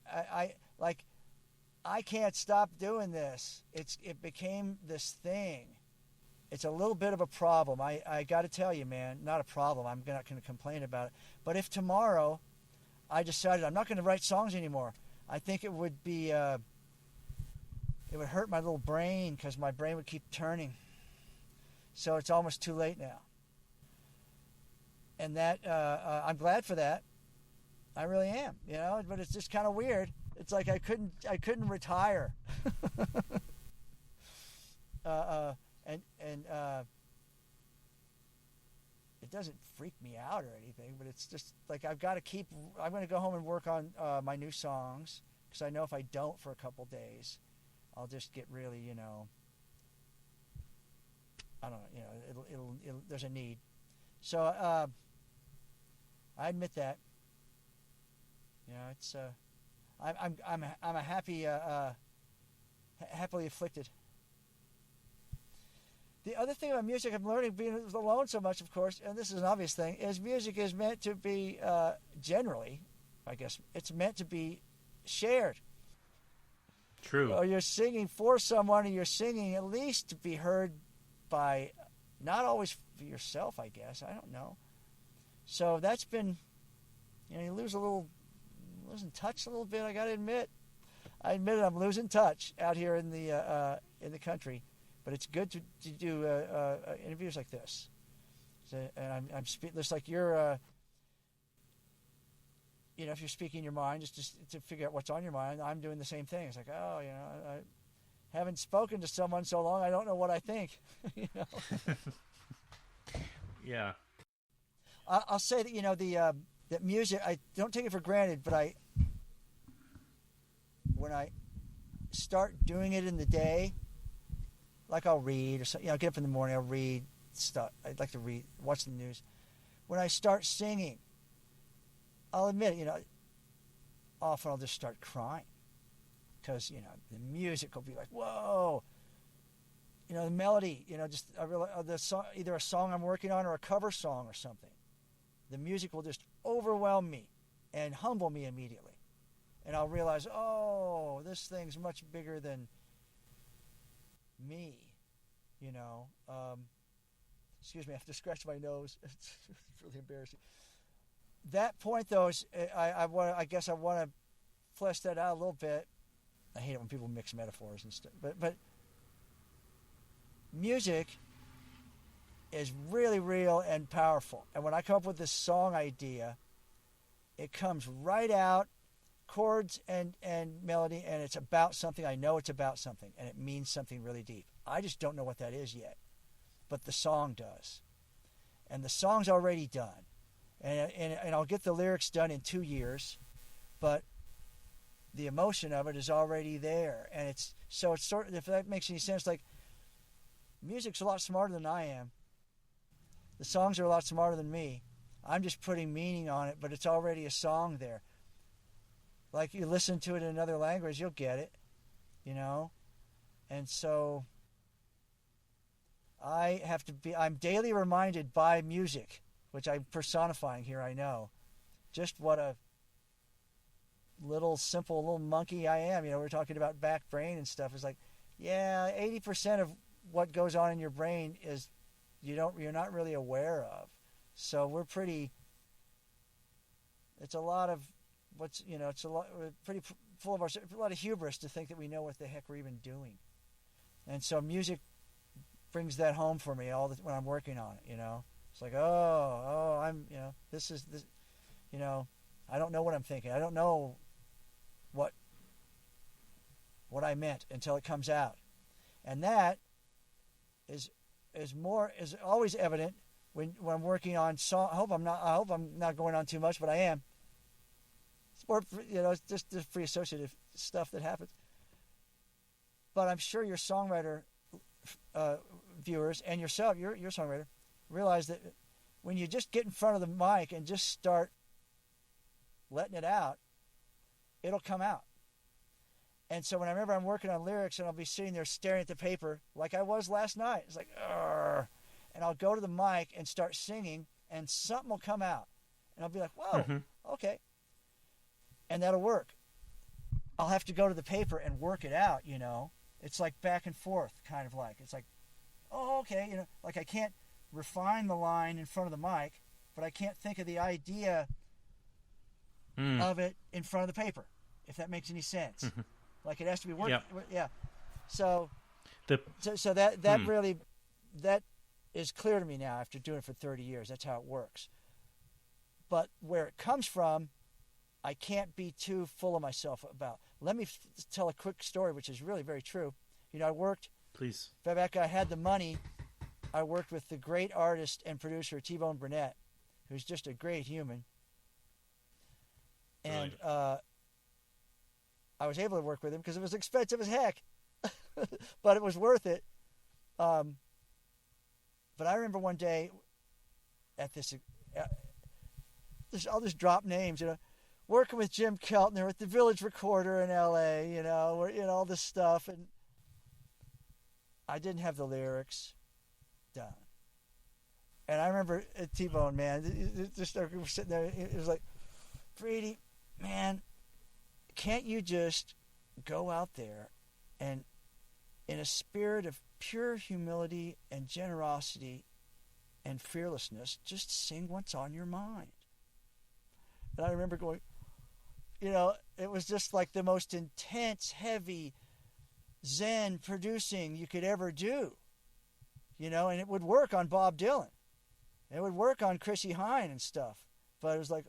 I can't stop doing this. It became this thing. It's a little bit of a problem. I got to tell you, man, not a problem. I'm not going to complain about it. But if tomorrow I decided I'm not going to write songs anymore, I think it would be, it would hurt my little brain because my brain would keep turning. So it's almost too late now. And that, I'm glad for that. I really am, but it's just kind of weird. It's like I couldn't retire. And it doesn't freak me out or anything, but it's just like I'm going to go home and work on my new songs, because I know if I don't for a couple days, I'll just get really, I don't know, it'll there's a need. So I admit that. It's I'm a happily afflicted. The other thing about music I'm learning, being alone so much, of course, and this is an obvious thing, is music is meant to be, generally, I guess, it's meant to be shared. True. Or you're singing for someone, or you're singing at least to be heard by, not always for yourself, I guess. I don't know. So that's been, you losing touch a little bit, I got to admit. I admit it, I'm losing touch out here in the country. But it's good to do interviews like this. So, and I'm just like you're, if you're speaking your mind, just to figure out what's on your mind. I'm doing the same thing. It's like, I haven't spoken to someone so long, I don't know what I think. Yeah. I'll say that that music, I don't take it for granted, but when I start doing it in the day. Like I'll read, or something. Get up in the morning, I'll read stuff. I'd like to read, watch the news. When I start singing, I'll admit, often I'll just start crying. Because, the music will be like, whoa. The melody, I realize the song, either a song I'm working on or a cover song or something. The music will just overwhelm me and humble me immediately. And I'll realize, oh, this thing's much bigger than me, excuse me, I have to scratch my nose. It's really embarrassing. That point, though, is I guess I want to flesh that out a little bit. I hate it when people mix metaphors and stuff, but music is really real and powerful. And when I come up with this song idea, it comes right out. Chords and melody, and it's about something. I know it's about something, and it means something really deep. I just don't know what that is yet, but the song does, and the song's already done, and I'll get the lyrics done in 2 years, but the emotion of it is already there, and it's sort of, if that makes any sense, like music's a lot smarter than I am. The songs are a lot smarter than me. I'm just putting meaning on it, but it's already a song there. Like you listen to it in another language, you'll get it, And so I'm daily reminded by music, which I'm personifying here, I know, just what a little simple little monkey I am. We're talking about back brain and stuff. It's like, yeah, 80% of what goes on in your brain is you're not really aware of. So we're pretty. It's a lot of it's a lot. We're pretty full of a lot of hubris to think that we know what the heck we're even doing. And so music brings that home for me when I'm working on it. It's like, I'm this is this. I don't know what I'm thinking. I don't know what I meant until it comes out, and that is always evident when I'm working on song. I hope I'm not going on too much, but I am. It's more, it's just the free associative stuff that happens. But I'm sure your songwriter viewers and yourself, your songwriter, realize that when you just get in front of the mic and just start letting it out, it'll come out. And so when I remember I'm working on lyrics and I'll be sitting there staring at the paper like I was last night, it's like, Arr! And I'll go to the mic and start singing and something will come out. And I'll be like, whoa, okay. And that'll work. I'll have to go to the paper and work it out, It's like back and forth, kind of like. It's like, oh, okay, like I can't refine the line in front of the mic, but I can't think of the idea of it in front of the paper, if that makes any sense. Like it has to be worked. Yeah. So that really, that is clear to me now after doing it for 30 years. That's how it works. But where it comes from, I can't be too full of myself about. Let me tell a quick story, which is really very true. I worked. Please. Back I had the money. I worked with the great artist and producer T-Bone Burnett, who's just a great human. And I was able to work with him because it was expensive as heck, but it was worth it. But I remember one day at this, I'll just drop names, working with Jim Keltner at the Village Recorder in L.A., all this stuff. And I didn't have the lyrics done. And I remember at T-Bone, man, just we were sitting there, it was like, Freedy, man, can't you just go out there and in a spirit of pure humility and generosity and fearlessness, just sing what's on your mind? And I remember going, it was just like the most intense, heavy, Zen producing you could ever do. And it would work on Bob Dylan. It would work on Chrissie Hynde and stuff. But it was like,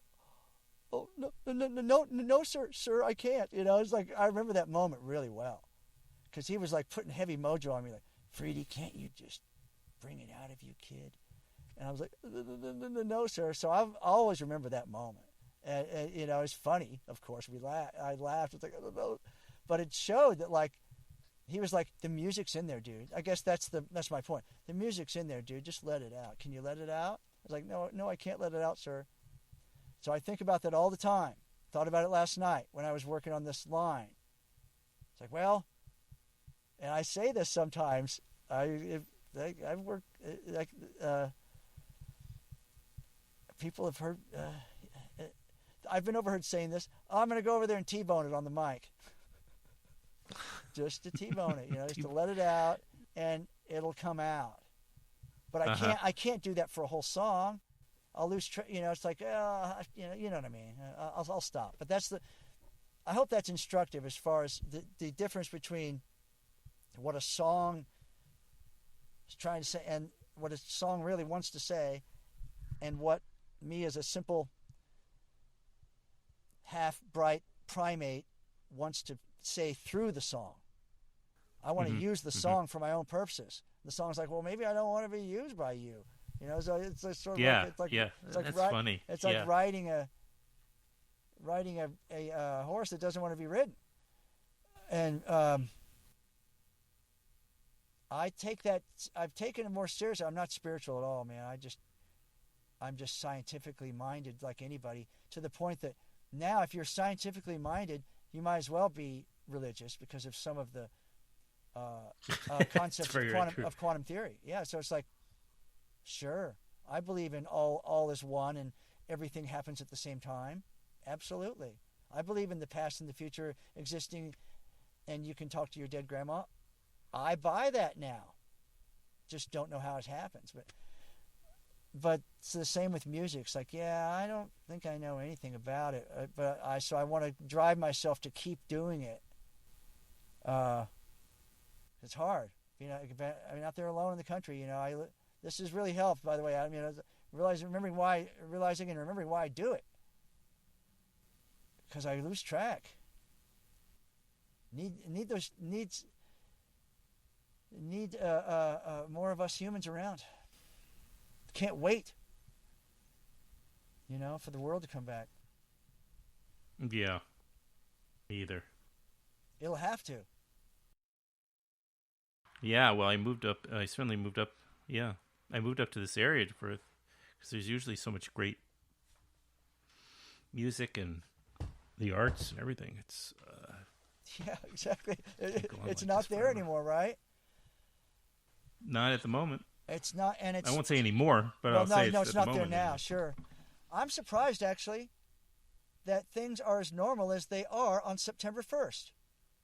oh, no, sir, I can't. It's like, I remember that moment really well. Because he was like putting heavy mojo on me, like, Freedy, can't you just bring it out of you, kid? And I was like, no, sir. So I always remember that moment. And it's funny, of course. I laughed. It's like, no. But it showed that, like, he was like, the music's in there, dude. I guess that's my point. The music's in there, dude. Just let it out. Can you let it out? I was like, no, I can't let it out, sir. So I think about that all the time. Thought about it last night when I was working on this line. It's like, well, and I say this sometimes. I've worked like people have heard. I've been overheard saying this. Oh, I'm going to go over there and T-bone it on the mic. Just to T-bone it, just to let it out, and it'll come out. But I can't do that for a whole song. I'll lose it's like, you know what I mean. I'll stop. But I hope that's instructive as far as the difference between what a song is trying to say and what a song really wants to say, and what me as a simple half-bright primate wants to say through the song. I want to use the song for my own purposes. The song's like, well, maybe I don't want to be used by you. So it's sort of it's like that's funny. It's like riding a horse that doesn't want to be ridden. And I've taken it more seriously. I'm not spiritual at all, man. I'm just scientifically minded like anybody, to the point that now if you're scientifically minded, you might as well be religious because of some of the concepts of quantum theory. Yeah, so it's like, sure, I believe in all is one and everything happens at the same time. Absolutely. I believe in the past and the future existing, and you can talk to your dead grandma. I buy that now. Just don't know how it happens. But it's the same with music. It's like, yeah, I don't think I know anything about it, so I want to drive myself to keep doing it. It's hard. Out there alone in the country, this has really helped, by the way. Remembering why I do it. Because I lose track. Need more of us humans around. Can't wait, for the world to come back. Yeah. Either. It'll have to. Yeah, well, I certainly moved up. Yeah, I moved up to this area because there's usually so much great music and the arts and everything. It's yeah, exactly. It's not there anymore, right? Not at the moment. It's not, and it's. I won't say anymore, but I'll say it's not there now. Anymore. Sure, I'm surprised actually that things are as normal as they are on September 1st.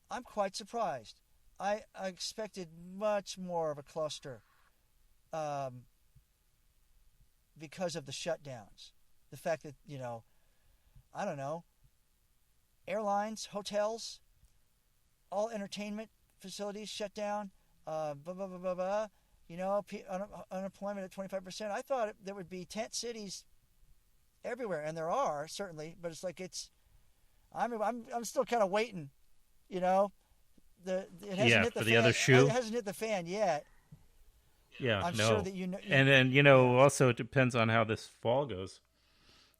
I'm quite surprised. I expected much more of a cluster because of the shutdowns. The fact that, I don't know, airlines, hotels, all entertainment facilities shut down, unemployment at 25%. I thought there would be tent cities everywhere, and there are, certainly, but it's like I'm still kind of waiting, It hasn't hit the fan. The other shoe. It hasn't hit the fan yet. Yeah, I'm sure that And then also it depends on how this fall goes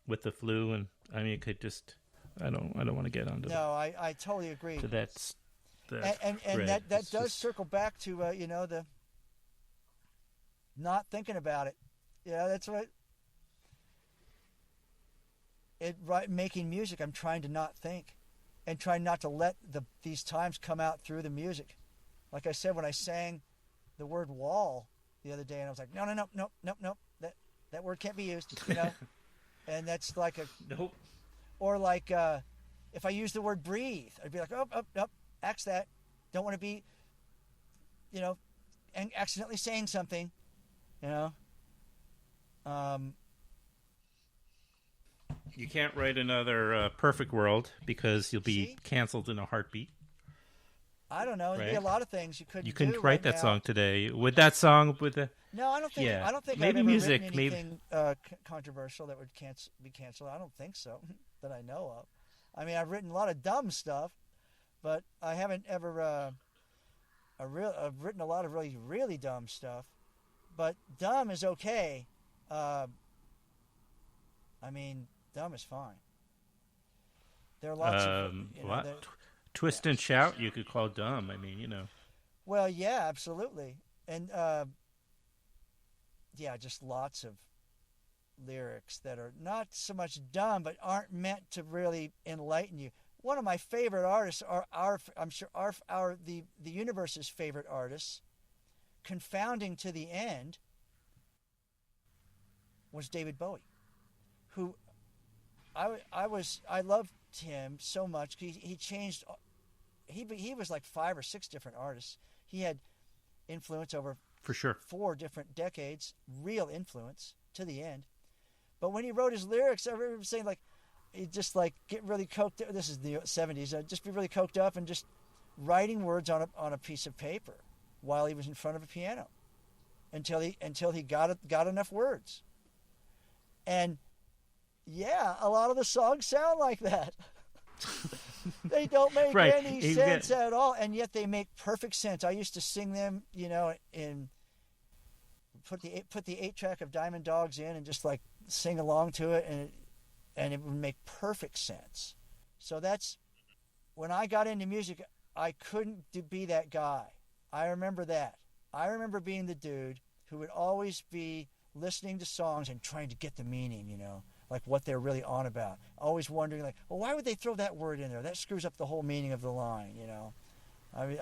with the flu, and it could just. I don't want to get onto. No, I totally agree. To that. And that does circle back to the not thinking about it. Yeah, that's what. Making music, I'm trying to not think. And try not to let these times come out through the music. Like I said, when I sang the word wall the other day, and I was like, no, that word can't be used, and that's like a... Nope. Or like, if I use the word breathe, I'd be like, oh, axe that. Don't want to be, and accidentally saying something, You can't write another Perfect World because you'll be canceled in a heartbeat. I don't know. There'd be a lot of things you couldn't. You couldn't do write that song today. With that song, No, I don't think. Yeah. I don't think maybe I've ever music, written anything controversial that would be canceled. I don't think so, that I know of. I've written a lot of dumb stuff, but I haven't ever. I've written a lot of really, really dumb stuff, but dumb is okay. Dumb is fine. There are lots of Twist and Shout. You could call dumb. Well, yeah, absolutely, and just lots of lyrics that are not so much dumb, but aren't meant to really enlighten you. One of my favorite artists are the universe's favorite artists, confounding to the end, was David Bowie, who I loved him so much. He changed. He was like 5 or 6 different artists. He had influence over for sure 4 different decades, real influence to the end. But when he wrote his lyrics, I remember saying he just get really coked up. This is the 70s. Just be really coked up and just writing words on a piece of paper while he was in front of a piano until he got enough words. And yeah, a lot of the songs sound like that. They don't make any sense at all, and yet they make perfect sense. I used to sing them, in put the 8-track of Diamond Dogs in and just sing along to it, and it would make perfect sense. So that's when I got into music. I couldn't be that guy. I remember that. I remember being the dude who would always be listening to songs and trying to get the meaning, what they're really on about. Always wondering, well, why would they throw that word in there? That screws up the whole meaning of the line,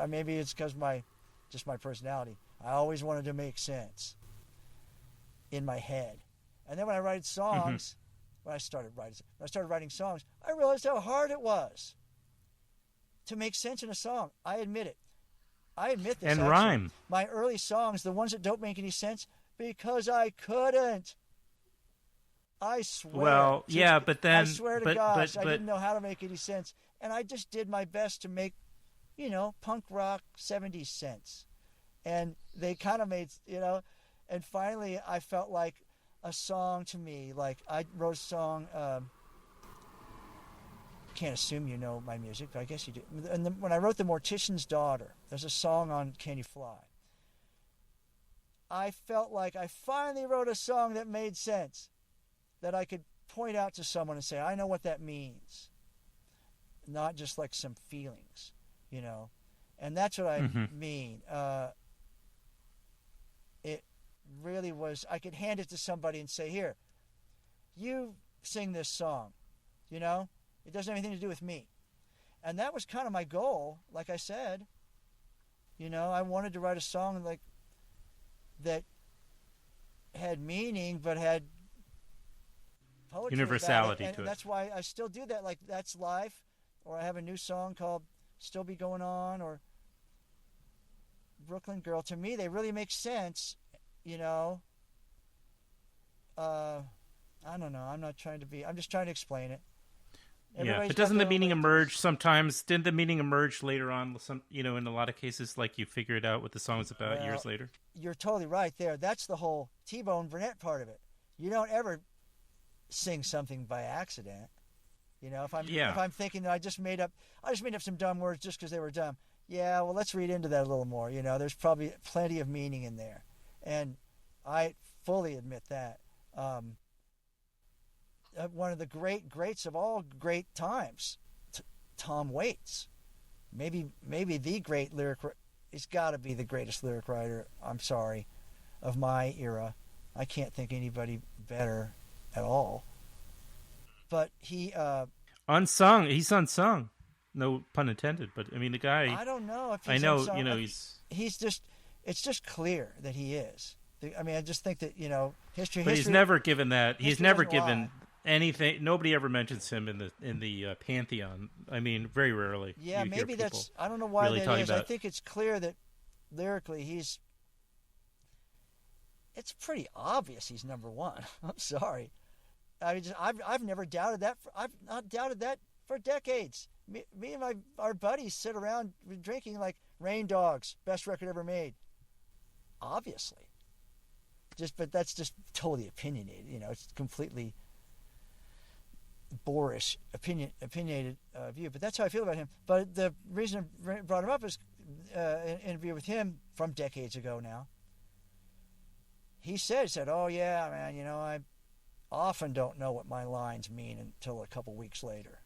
maybe it's because my personality. I always wanted to make sense in my head. And then when I write songs, when I started writing songs, I realized how hard it was to make sense in a song. I admit it. I admit this. And actually. rhyme. My early songs, the ones that don't make any sense, because I couldn't. I swear. Well, yeah, but then I swear to gosh, I didn't know how to make any sense, and I just did my best to make, punk rock 70s sense, and they kind of made, and finally I felt like a song to me. Like I wrote a song. Can't assume you know my music, but I guess you do. And when I wrote The Mortician's Daughter, there's a song on Can You Fly. I felt like I finally wrote a song that made sense, that I could point out to someone and say, I know what that means. Not just like some feelings, And that's what I mean. It really was, I could hand it to somebody and say, here, you sing this song, It doesn't have anything to do with me. And that was kind of my goal, like I said. I wanted to write a song like that had meaning but had poetry, universality and to it. That's why I still do that. Like That's Life, or I have a new song called Still Be Going On, or Brooklyn Girl. To me, they really make sense, I don't know. I'm just trying to explain it. Yeah, but doesn't the meaning emerge sometimes? Didn't the meaning emerge later on? In a lot of cases, like you figure it out what the song's about years later. You're totally right there. That's the whole T-Bone Burnett part of it. You don't ever sing something by accident. If I'm thinking that I just made up some dumb words just because they were dumb. Yeah, well, let's read into that a little more. There's probably plenty of meaning in there, and I fully admit that. One of the greats of all great times, Tom Waits, maybe the great lyric. He's got to be the greatest lyric writer. I'm sorry, of my era. I can't think anybody better at all. But he unsung. He's unsung. No pun intended. But I mean, the guy. I don't know if he's I know. unsung. He's just. It's just clear that he is. I mean, I just think that history. But he's never given that. He's never given. Lie. Anything. Nobody ever mentions him in the pantheon. I mean, very rarely. Yeah, maybe that's. I don't know why really that is. I think it's clear that lyrically it's pretty obvious he's number one. I'm sorry. I've never doubted that. I've not doubted that for decades. Me and our buddies sit around drinking like Rain Dogs, best record ever made. Obviously. But that's just totally opinionated. It's completely boorish, opinionated view, but that's how I feel about him. But the reason I brought him up is an interview with him from decades ago now. He said, oh yeah, man, I often don't know what my lines mean until a couple weeks later.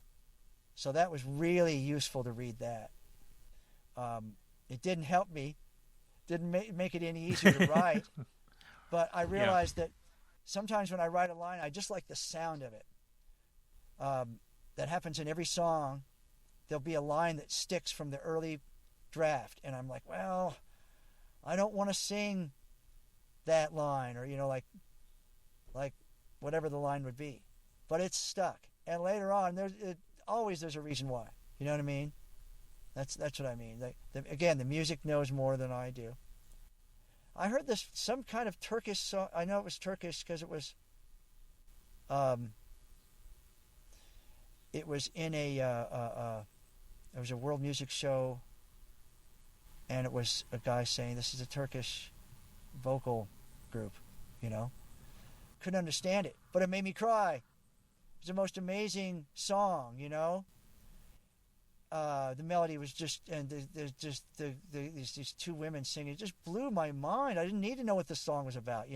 So that was really useful to read that. It didn't help me, didn't make it any easier to write, but I realized that sometimes when I write a line, I just like the sound of it. That happens in every song. There'll be a line that sticks from the early draft, and I'm like, well, I don't want to sing that line, or like whatever the line would be, but it's stuck. And later on, there's a reason why. You know what I mean? That's what I mean. Again, the music knows more than I do. I heard some kind of Turkish song. I know it was Turkish because it was. It was in it was a world music show, and it was a guy saying, this is a Turkish vocal group, Couldn't understand it, but it made me cry. It was the most amazing song, The melody was just, and there's just these two women singing. It just blew my mind. I didn't need to know what the song was about,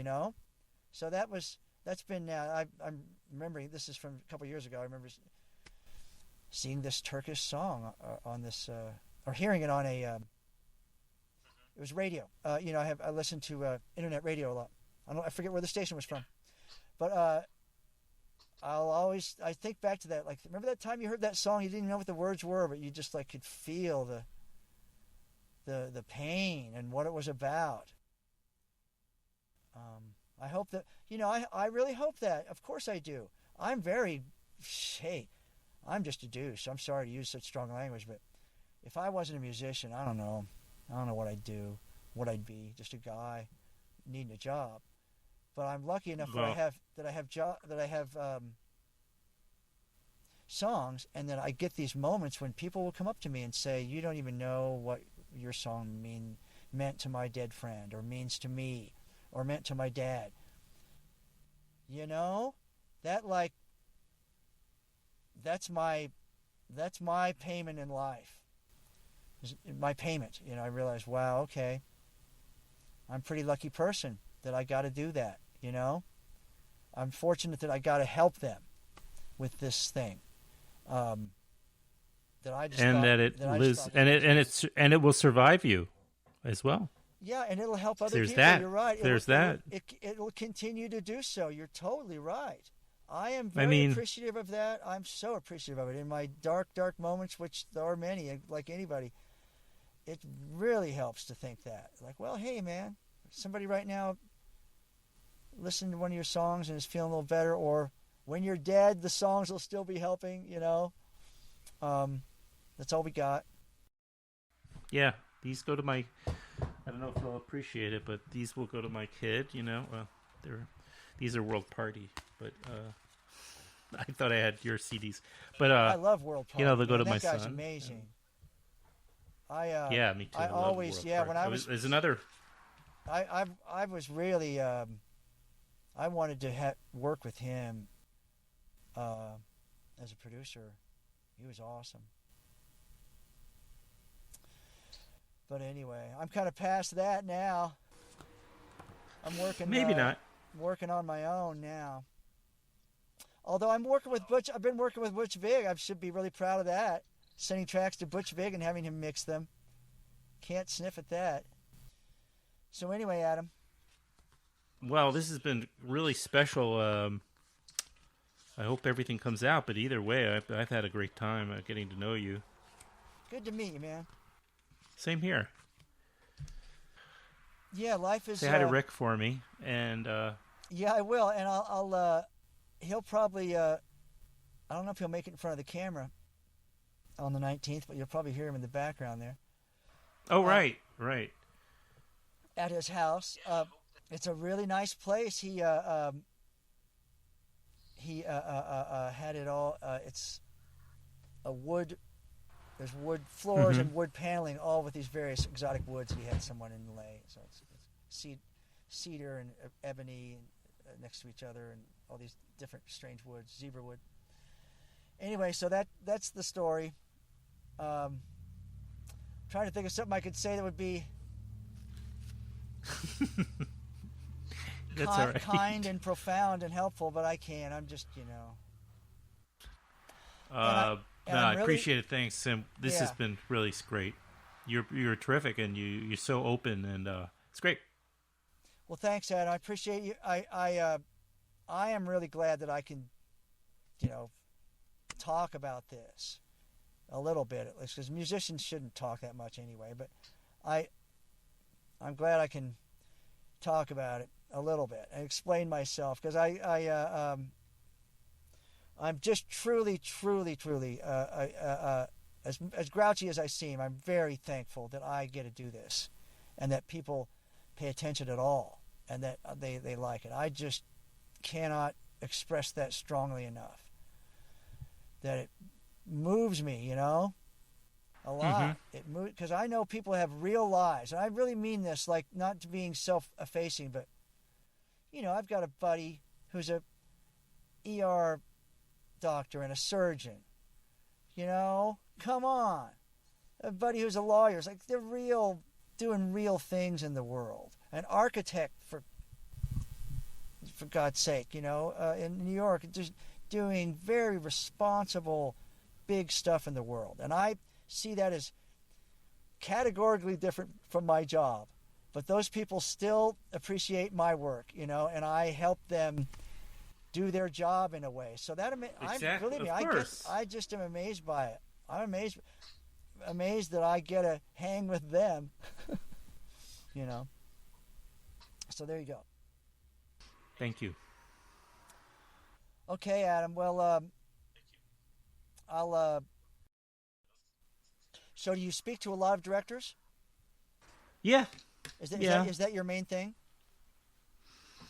So that's been now. I'm remembering, this is from a couple years ago. I remember seeing this Turkish song on this, or hearing it on a, it was radio. I listen to internet radio a lot. I forget where the station was from, but I think back to that. Like, remember that time you heard that song? You didn't even know what the words were, but you just could feel the pain and what it was about. I hope that, I really hope that. Of course I do. I'm very, hey, I'm just a douche. I'm sorry to use such strong language, but if I wasn't a musician, I don't know. I don't know what I'd do, what I'd be. Just a guy needing a job. But I'm lucky enough Well, that I have songs, and that I get these moments when people will come up to me and say, "You don't even know what your song meant to my dead friend, or means to me, or meant to my dad." You know, that like that's my payment in life. My payment. You know, I realize, wow, okay, I'm a pretty lucky person that I got to do that. You know, I'm fortunate that I got to help them with this thing. That I just and thought, that it that I just lives, thought, and it will survive you as well. yeah, and it'll help other There's people. that. You're right. There's that. It'll continue to do so. You're totally right. I am I very mean, appreciative of that. I'm so appreciative of it. In my dark moments, which there are many, like anybody, it really helps to think that. Like, well, hey, man, somebody right now listening to one of your songs and is feeling a little better, or when you're dead, the songs will still be helping, you know. That's all we got. yeah, these go to my. I don't know if they'll appreciate it, but these will go to my kid. You know, well, these are World Party, but I thought I had your CDs, but I love World Party. you know, they'll go to that my guy's son. amazing. Yeah, me too. I love always, World yeah, Party. when I was, there's another. I was really, I wanted to work with him as a producer. He was awesome. But anyway, I'm kind of past that now. I'm working. Maybe not. Working on my own now. Although I'm working with Butch, I've been working with Butch Vig. I should be really proud of that. Sending tracks to Butch Vig and having him mix them. Can't sniff at that. So anyway, Adam. Well, this has been really special. I hope everything comes out, but either way, I've had a great time getting to know you. Good to meet you, man. Same here. Yeah, life is. Say hi to Rick for me, and yeah, I will, and I'll he'll probably. I don't know if he'll make it in front of the camera on the 19th, but you'll probably hear him in the background there. Oh, right. At his house. It's a really nice place. He had it all. It's a wood. There's wood floors and wood paneling, all with these various exotic woods he had someone inlay. So it's cedar and ebony next to each other, and all these different strange woods, zebra wood. Anyway, so that's the story. Trying to think of something I could say that would be That's all right. kind and profound and helpful, but I can't. I'm just, you know. I appreciate it. Thanks, Sim. This has been really great. You're terrific, and you're so open, and it's great. Well, thanks, Adam. I appreciate you. I am really glad that I can, you know, talk about this a little bit at least, because musicians shouldn't talk that much anyway. But I'm glad I can talk about it a little bit and explain myself, because I'm just truly, as grouchy as I seem, I'm very thankful that I get to do this, and that people pay attention at all, and that they like it. I just cannot express that strongly enough. That it moves me, you know, a lot. It moves, because I know people have real lives, and I really mean this, like, not to being self-effacing, but, you know, I've got a buddy who's a ER doctor and a surgeon. You know, come on. A buddy who's a lawyer. It's like, they're doing real things in the world. An architect, for God's sake, you know, in New York, just doing very responsible, big stuff in the world. And I see that as categorically different from my job. But those people still appreciate my work, you know, and I help them do their job in a way. So that Exactly. believe me, Of I just am amazed by it. I'm amazed that I get to hang with them. You know. So there you go. Thank you. Okay, Adam. Well, I'll. So, do you speak to a lot of directors? Yeah, yeah. Is that your main thing?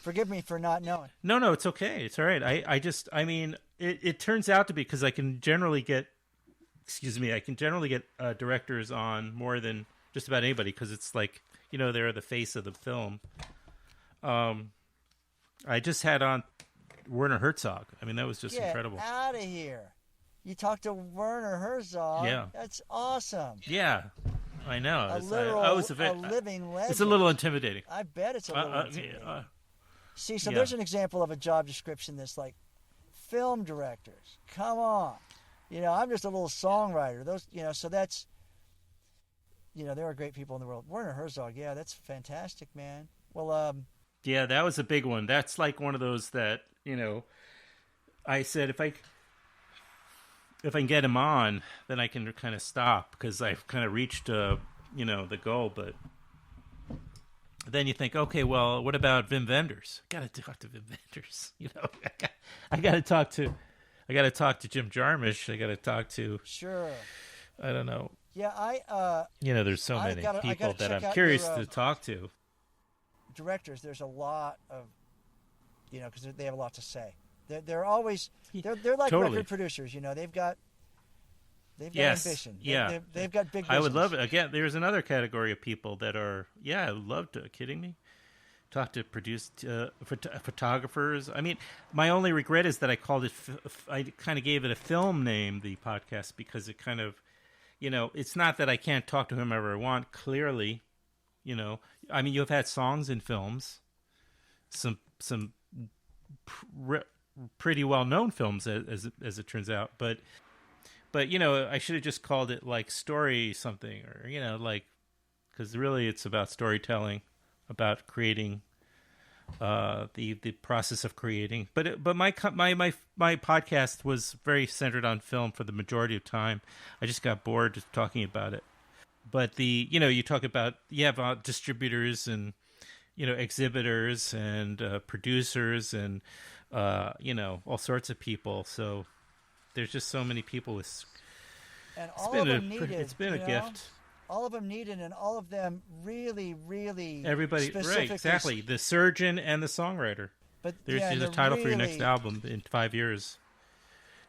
Forgive me for not knowing. No, no, it's okay. It's all right. I mean, it turns out to be because I can generally get, excuse me, I can generally get directors on more than just about anybody because it's like, they're the face of the film. I just had on Werner Herzog. I mean, that was just incredible. Get out of here. You talked to Werner Herzog. Yeah. That's awesome. Yeah, I know. A living legend. It's a little intimidating. I bet it's a little intimidating. See, so yeah. There's an example of a job description that's like, film directors. Come on. I'm just a little songwriter. Those, so that's, there are great people in the world. Werner Herzog, yeah, that's fantastic, man. Well, yeah, that was a big one. That's like one of those that, I said if I can get him on, then I can kind of stop because I've kind of reached, the goal. But then you think, okay, well, what about Wim Wenders? I got to talk to Wim Wenders. I got to talk to Jim Jarmusch. I got to talk to. Sure. I don't know. Yeah, there's so many people that I'm curious to talk to. Directors, there's a lot of, because they have a lot to say. They're always they're like totally. record producers. They've got yes. ambition. Yeah, they've got big business. I would love it. Again, there's another category of people that are. Yeah, I would love to. Kidding me? Talk to photographers. I mean, my only regret is that I called it. I kind of gave it a film name, the podcast, because it kind of, it's not that I can't talk to whomever I want. Clearly, I mean, you've had songs in films, some pretty well known films as it turns out, but I should have just called it like story something, or like, because really it's about storytelling, about creating, the process of creating. But my podcast was very centered on film for the majority of time. I just got bored just talking about it. But you talk about distributors and exhibitors and producers and all sorts of people. So there's just so many people with. And all of them needed. It's been a gift. All of them needed, and all of them really, really. Everybody, right? Exactly. The surgeon and the songwriter. But there's a title for your next album in 5 years.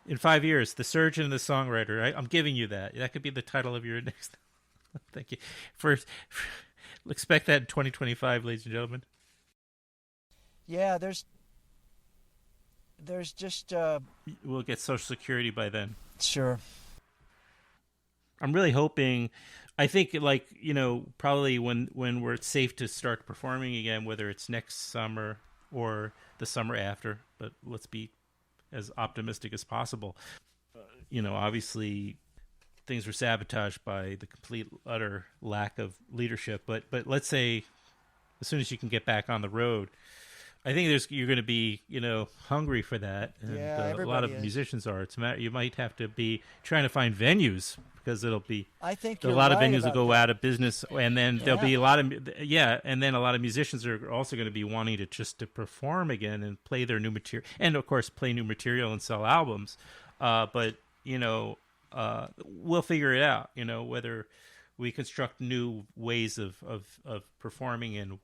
In 5 years, the surgeon and the songwriter. I'm giving you that. That could be the title of your next. Thank you. Expect that in 2025, ladies and gentlemen. Yeah, there's just. We'll get Social Security by then. Sure. I'm really hoping. I think, probably when we're safe to start performing again, whether it's next summer or the summer after, but let's be as optimistic as possible. Obviously, things were sabotaged by the complete, utter lack of leadership. But let's say, as soon as you can get back on the road, I think you're going to be, hungry for that. And a lot of musicians are. You might have to be trying to find venues because it'll be. I think a lot of venues will go out of business, and then there'll be a lot of and then a lot of musicians are also going to be wanting to perform again and play their new material, and of course play new material and sell albums. But we'll figure it out. Whether we construct new ways of performing and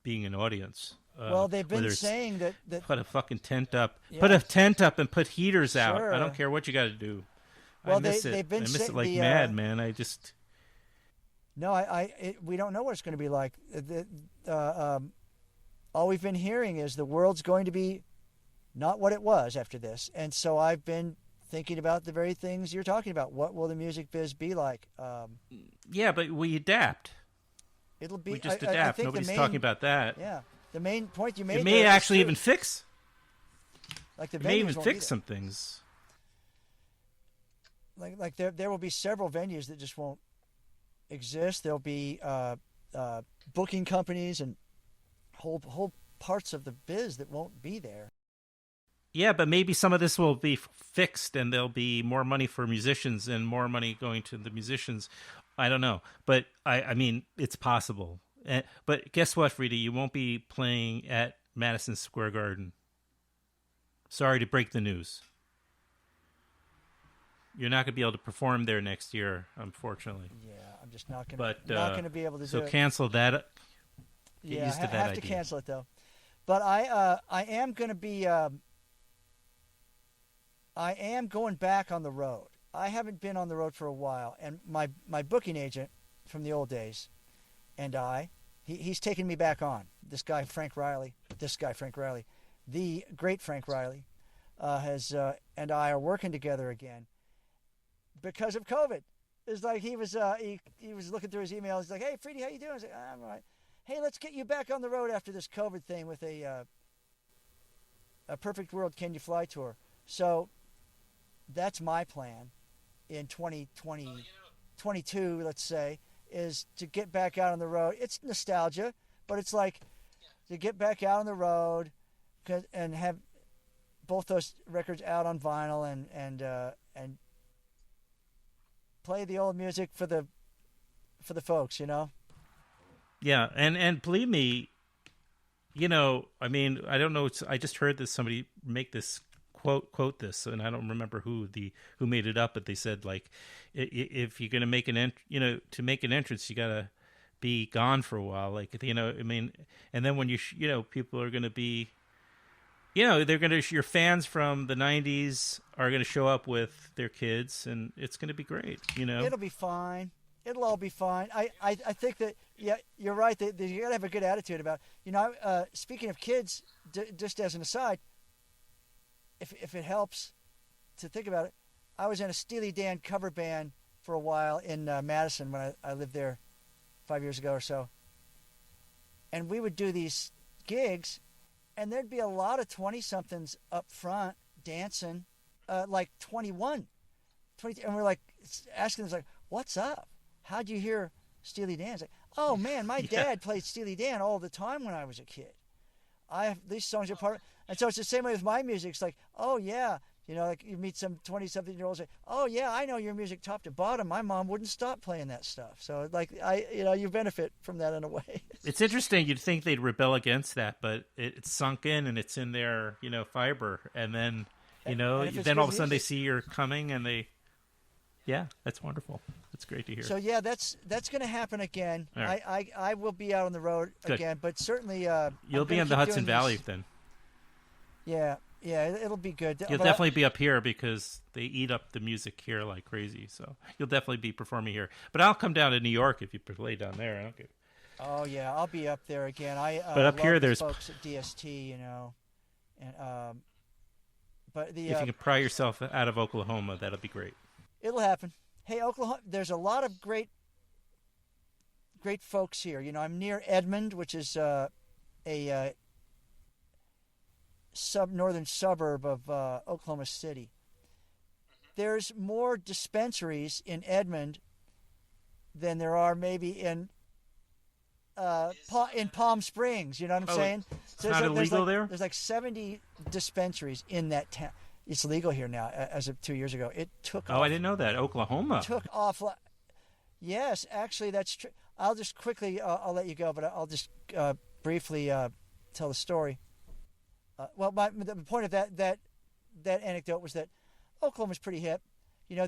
being an audience. Well, they've been saying that put a fucking tent up, put a tent up, and put heaters out. I don't care what you got to do. Well, I miss it like mad, man. I just we don't know what it's going to be like. All we've been hearing is the world's going to be not what it was after this, and so I've been thinking about the very things you're talking about. What will the music biz be like? Yeah, but we adapt. It'll be. We just adapt. Nobody's talking about that. Yeah. The main point you made. It may actually even fix. Like the it may even fix some things. Like there will be several venues that just won't exist. There'll be booking companies and whole parts of the biz that won't be there. Yeah, but maybe some of this will be fixed, and there'll be more money for musicians and more money going to the musicians. I don't know, but I mean, it's possible. But guess what, Freedy? You won't be playing at Madison Square Garden. Sorry to break the news. You're not going to be able to perform there next year, unfortunately. Yeah, I'm just not going But to be able to so do it. cancel that. Get Yeah, used to that have idea. to cancel it though. But I am going to be I am going back on the road. I haven't been on the road for a while, and my booking agent from the old days and he's taken me back on. This guy Frank Riley, the great Frank Riley, has and I are working together again because of COVID. It's like he was looking through his emails. He's like, "Hey, Freedy, how you doing?" I was like, "I'm all right. Hey, let's get you back on the road after this COVID thing with a Perfect World Can You Fly tour." So that's my plan in 2022, let's say, is to get back out on the road. It's nostalgia, but it's like to get back out on the road and have both those records out on vinyl and play the old music for the folks, you know. Yeah, and believe me, you know, I mean, I don't know. I just heard this somebody make this quote this, and I don't remember who made it up, but they said like, if you're gonna make to make an entrance, you gotta be gone for a while, like, you know, I mean, and then when people are gonna be, your fans from the '90s are gonna show up with their kids, and it's gonna be great, you know. It'll be fine. It'll all be fine. I think that, yeah, you're right. That you got to have a good attitude about it. You know, speaking of kids, just as an aside, if it helps to think about it, I was in a Steely Dan cover band for a while in Madison when I lived there 5 years ago or so. And we would do these gigs, and there'd be a lot of 20-somethings up front dancing, like 21, 20, and we're like asking them, like, "What's up? How'd you hear Steely Dan?" It's like, "Oh man, my dad played Steely Dan all the time when I was a kid. These songs are part of," and so it's the same way with my music. It's like, "Oh yeah," you know, like you meet some 20-something-year-olds, say, "Oh yeah, I know your music top to bottom. My mom wouldn't stop playing that stuff." So like you benefit from that in a way. It's interesting. You'd think they'd rebel against that, but it's sunk in and it's in their, fiber. And then, then all of a sudden they see you're coming and yeah, that's wonderful. That's great to hear. So yeah, that's going to happen again. Right. I will be out on the road again, but certainly you'll be in the Hudson Valley then. Yeah, it'll be good. You'll definitely be up here because they eat up the music here like crazy. So you'll definitely be performing here. But I'll come down to New York if you play down there. I don't care. Oh yeah, I'll be up there again. But up here, there's folks at DST, you know, and but if you can pry yourself out of Oklahoma, that'll be great. It'll happen. Hey, Oklahoma, there's a lot of great folks here. You know, I'm near Edmond, which is a northern suburb of Oklahoma City. There's more dispensaries in Edmond than there are maybe in Palm Springs. You know what I'm saying? It's not illegal there? There's like 70 dispensaries in that town. It's legal here now, as of 2 years ago. It took off. I didn't know that. Oklahoma. Took off. Yes, actually, that's true. I'll just quickly, I'll let you go, but I'll just briefly tell the story. Well, the point of that anecdote was that Oklahoma's pretty hip. You know,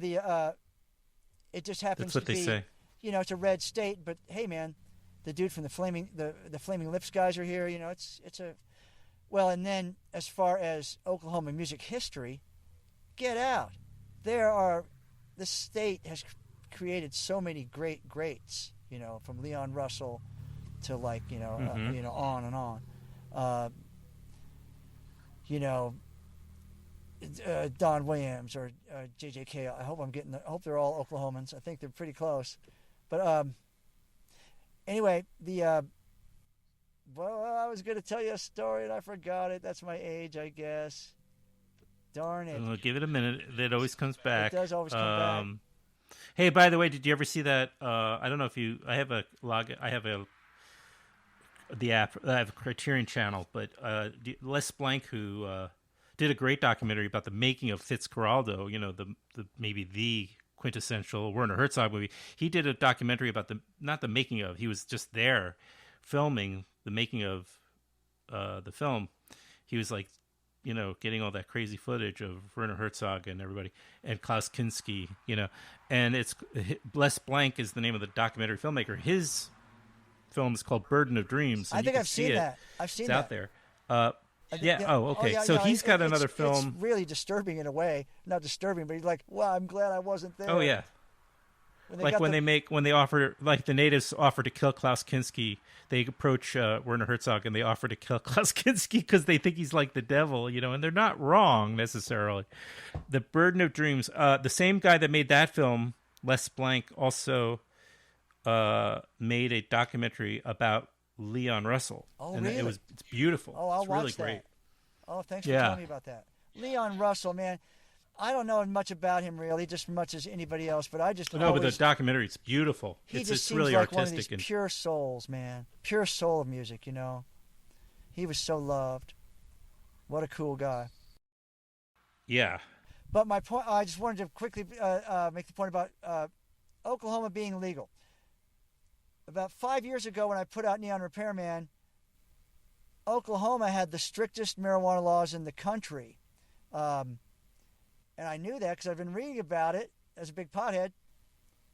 it just happens to be. That's what they say. You know, it's a red state, but hey, man, the dude from the Flaming Lips guys are here. You know, it's a. Well, and then as far as Oklahoma music history, get out. The state has created so many greats, you know, from Leon Russell to like, on and on. Don Williams or JJK. I hope hope they're all Oklahomans. I think they're pretty close. But anyway, well, I was going to tell you a story and I forgot it. That's my age, I guess. Darn it. Well, give it a minute. It always comes back. It does always come back. Hey, by the way, did you ever see that? I don't know if you. I have the app. I have a Criterion channel, but Les Blank, who did a great documentary about the making of Fitzcarraldo. You know, the maybe the quintessential Werner Herzog movie. He did a documentary about not the making of. He was just there filming the making of the film. He was like getting all that crazy footage of Werner Herzog and everybody and Klaus Kinski, and it's Les Blank is the name of the documentary filmmaker. His film is called Burden of Dreams. And I think I've seen that. I've seen it's that. out there. Yeah. Oh, okay. Yeah, so he's got another film. It's really disturbing in a way. Not disturbing, but he's like, "Wow, I'm glad I wasn't there." Oh yeah. When they offer, like the natives offer to kill Klaus Kinski, they approach Werner Herzog and they offer to kill Klaus Kinski because they think he's like the devil, and they're not wrong necessarily. The Burden of Dreams, the same guy that made that film, Les Blank, also made a documentary about Leon Russell. Oh, and really? It's beautiful. Oh, I'll it's really watch that. Great. Oh, thanks for telling me about that. Leon Russell, man. I don't know much about him really, just as much as anybody else, but I just but the documentary, it's beautiful. He it's just seems really like artistic one of these pure souls, man. Pure soul of music, He was so loved. What a cool guy. Yeah. But my point, I just wanted to quickly make the point about Oklahoma being legal. About 5 years ago when I put out Neon Repairman, Oklahoma had the strictest marijuana laws in the country. And I knew that because I've been reading about it as a big pothead.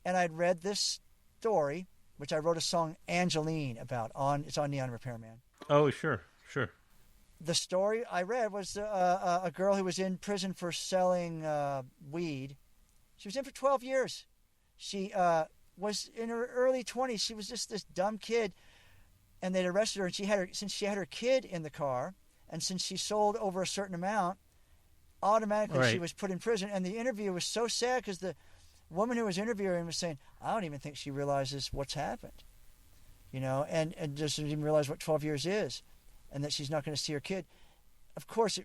And I'd read this story, which I wrote a song, Angeline, about. It's on Neon Repairman. Oh, sure. The story I read was a girl who was in prison for selling weed. She was in for 12 years. She was in her early 20s. She was just this dumb kid. And they'd arrested her. And since she had her kid in the car, and since she sold over a certain amount, automatically she was put in prison. And the interview was so sad because the woman who was interviewing was saying, I don't even think she realizes what's happened, and just doesn't even realize what 12 years is and that she's not going to see her kid. Of course,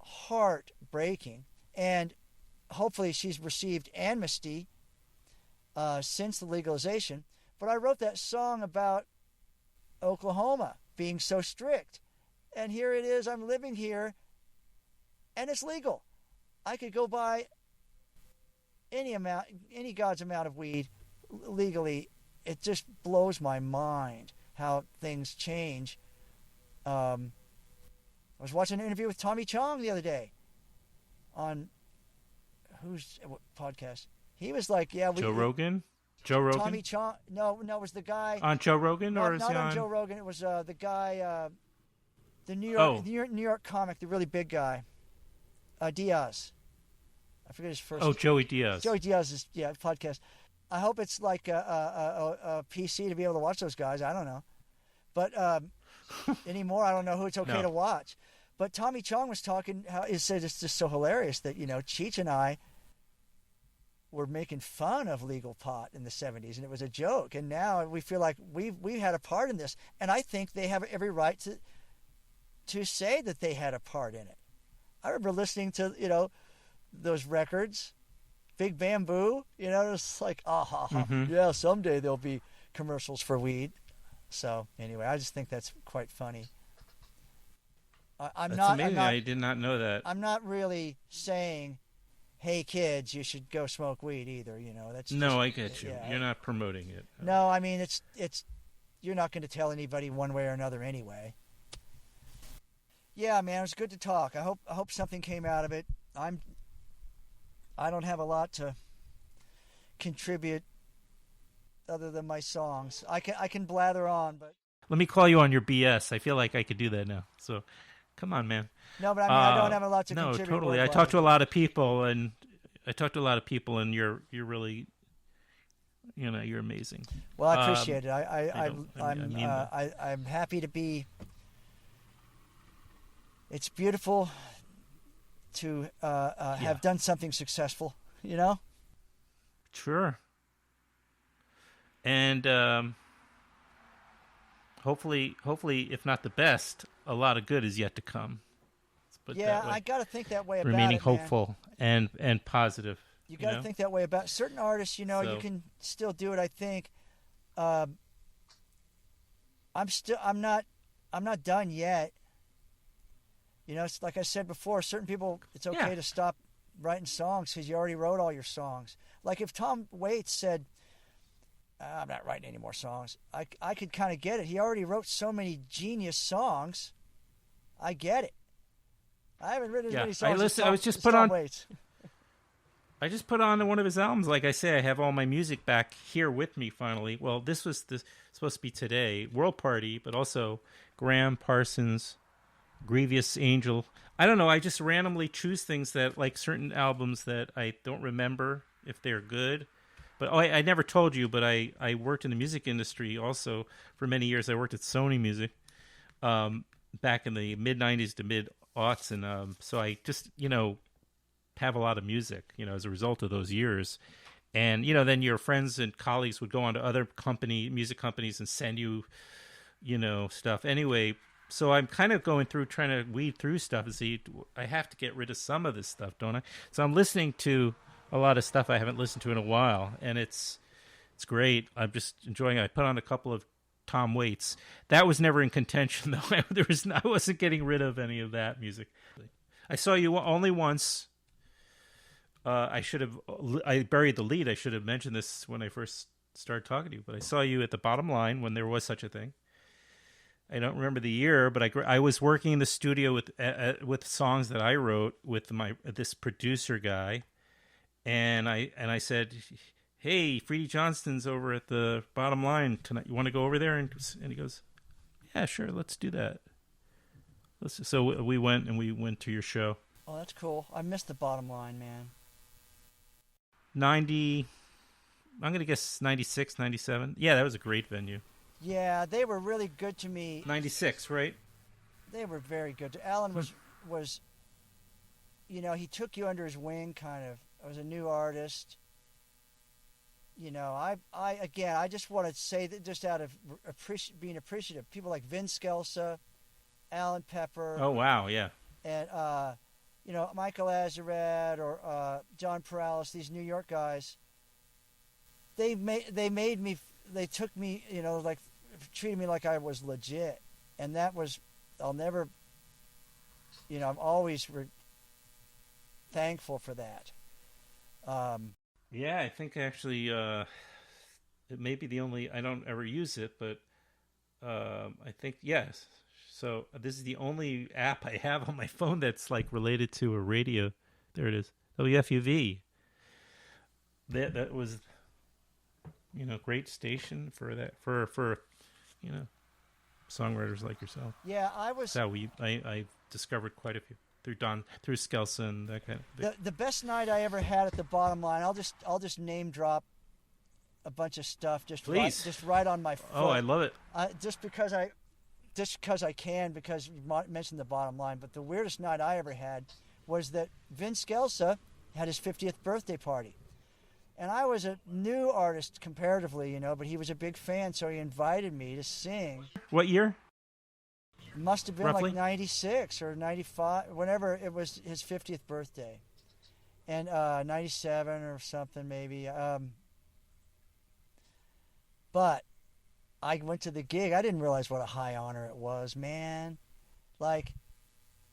heartbreaking. And hopefully she's received amnesty since the legalization. But I wrote that song about Oklahoma being so strict. And here it is, I'm living here, and it's legal. I could go buy any God's amount of weed legally. It just blows my mind how things change. I was watching an interview with Tommy Chong the other day on what podcast? He was like, Joe Rogan? Joe Rogan? Tommy Chong. No, it was the guy. On Joe Rogan? Or not on Joe Rogan. It was the guy, the New York comic, the really big guy. Diaz. I forget his first. Oh, Joey Diaz. Joey Diaz's podcast. I hope it's like a PC to be able to watch those guys. I don't know, but anymore I don't know who it's okay to watch. But Tommy Chong was talking. He said it's just so hilarious that Cheech and I were making fun of legal pot in the 70s, and it was a joke. And now we feel like we had a part in this, and I think they have every right to say that they had a part in it. I remember listening to, those records, Big Bamboo, it's like, yeah, someday there'll be commercials for weed. So anyway, I just think that's quite funny. That's amazing. I did not know that. I'm not really saying, hey kids, you should go smoke weed either, That's I get you. Yeah. You're not promoting it. No, I mean it's you're not going to tell anybody one way or another anyway. Yeah, man, it was good to talk. I hope something came out of it. I don't have a lot to contribute other than my songs. I can blather on, but let me call you on your BS. I feel like I could do that now. So, come on, man. No, but I don't have a lot to contribute. No, totally. I talked to a lot of people, and you're really, you're amazing. Well, I appreciate it. I'm happy to be. It's beautiful to have done something successful, Sure. And hopefully, if not the best, a lot of good is yet to come. I got to think that way about it. Remaining hopeful and positive. You got to think that way about certain artists. You can still do it. I think. I'm not done yet. It's like I said before, certain people, it's okay to stop writing songs because you already wrote all your songs. Like if Tom Waits said, I'm not writing any more songs, I could kind of get it. He already wrote so many genius songs. I get it. I haven't written as many I songs listen. as I was just as put Tom on. Waits. I just put on one of his albums. Like I say, I have all my music back here with me finally. Well, this was supposed to be today, World Party, but also Graham Parsons, Grievous Angel. I don't know. I just randomly choose things that, like certain albums that I don't remember if they're good. But I never told you, but I worked in the music industry also for many years. I worked at Sony Music back in the mid 90s to mid aughts. And so I just, have a lot of music, as a result of those years. And, then your friends and colleagues would go on to other music companies and send you, stuff. Anyway, so I'm kind of going through, trying to weed through stuff and see, I have to get rid of some of this stuff, don't I? So I'm listening to a lot of stuff I haven't listened to in a while, and it's great. I'm just enjoying it. I put on a couple of Tom Waits. That was never in contention, though. I wasn't getting rid of any of that music. I saw you only once. I buried the lead. I should have mentioned this when I first started talking to you, but I saw you at the Bottom Line when there was such a thing. I don't remember the year, but I was working in the studio with songs that I wrote with this producer guy, and I said, "Hey, Freedy Johnston's over at the Bottom Line tonight. You want to go over there?" And he goes, "Yeah, sure, let's do that." So we went to your show. Oh, that's cool. I missed the Bottom Line, man. 90, I'm going to guess 96, 97. Yeah, that was a great venue. Yeah, they were really good to me. 96, right? They were very good. Alan was, he took you under his wing, kind of. I was a new artist. I just want to say that just out of being appreciative, people like Vince Scelsa, Alan Pepper. Oh, wow, yeah. And, Michael Azarad or John Perales, these New York guys, they took me, like treated me like I was legit. And that was, I'm always thankful for that. Yeah, I think actually it may be the only, I don't ever use it, but I think, yes. So this is the only app I have on my phone that's like related to a radio. There it is, WFUV. That was, great station for that for songwriters like yourself. Yeah, That's how I discovered quite a few through Skelson and that kind of thing. The best night I ever had at the Bottom Line. I'll just name drop a bunch of stuff. Just right on my foot. Oh, I love it. Just because I can, because you mentioned the Bottom Line. But the weirdest night I ever had was that Vince Scelsa had his 50th birthday party. And I was a new artist comparatively, but he was a big fan, so he invited me to sing. What year? It must have been roughly? like 96 or 95, whenever it was his 50th birthday. And 97 or something maybe. But I went to the gig. I didn't realize what a high honor it was, man. Like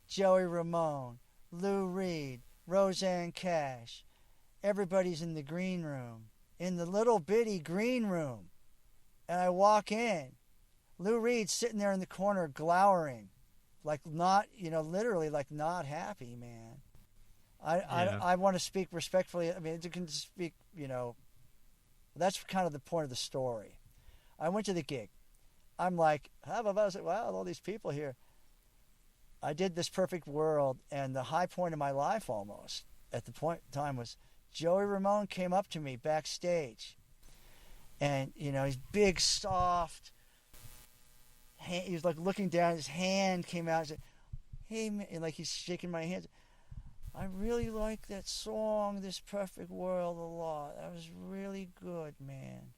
Joey Ramone, Lou Reed, Roseanne Cash. Everybody's in the green room, in the little bitty green room. And I walk in. Lou Reed's sitting there in the corner glowering, like not, literally like not happy, man. I want to speak respectfully. I mean, you can speak, that's kind of the point of the story. I went to the gig. I'm like, wow, all these people here. I did This Perfect World, and the high point of my life almost at the point in time was Joey Ramone came up to me backstage. And, he's big, soft. He was like looking down, his hand came out and said, "Hey, man," and like he's shaking my hand. "I really like that song, This Perfect World, a lot. That was really good, man."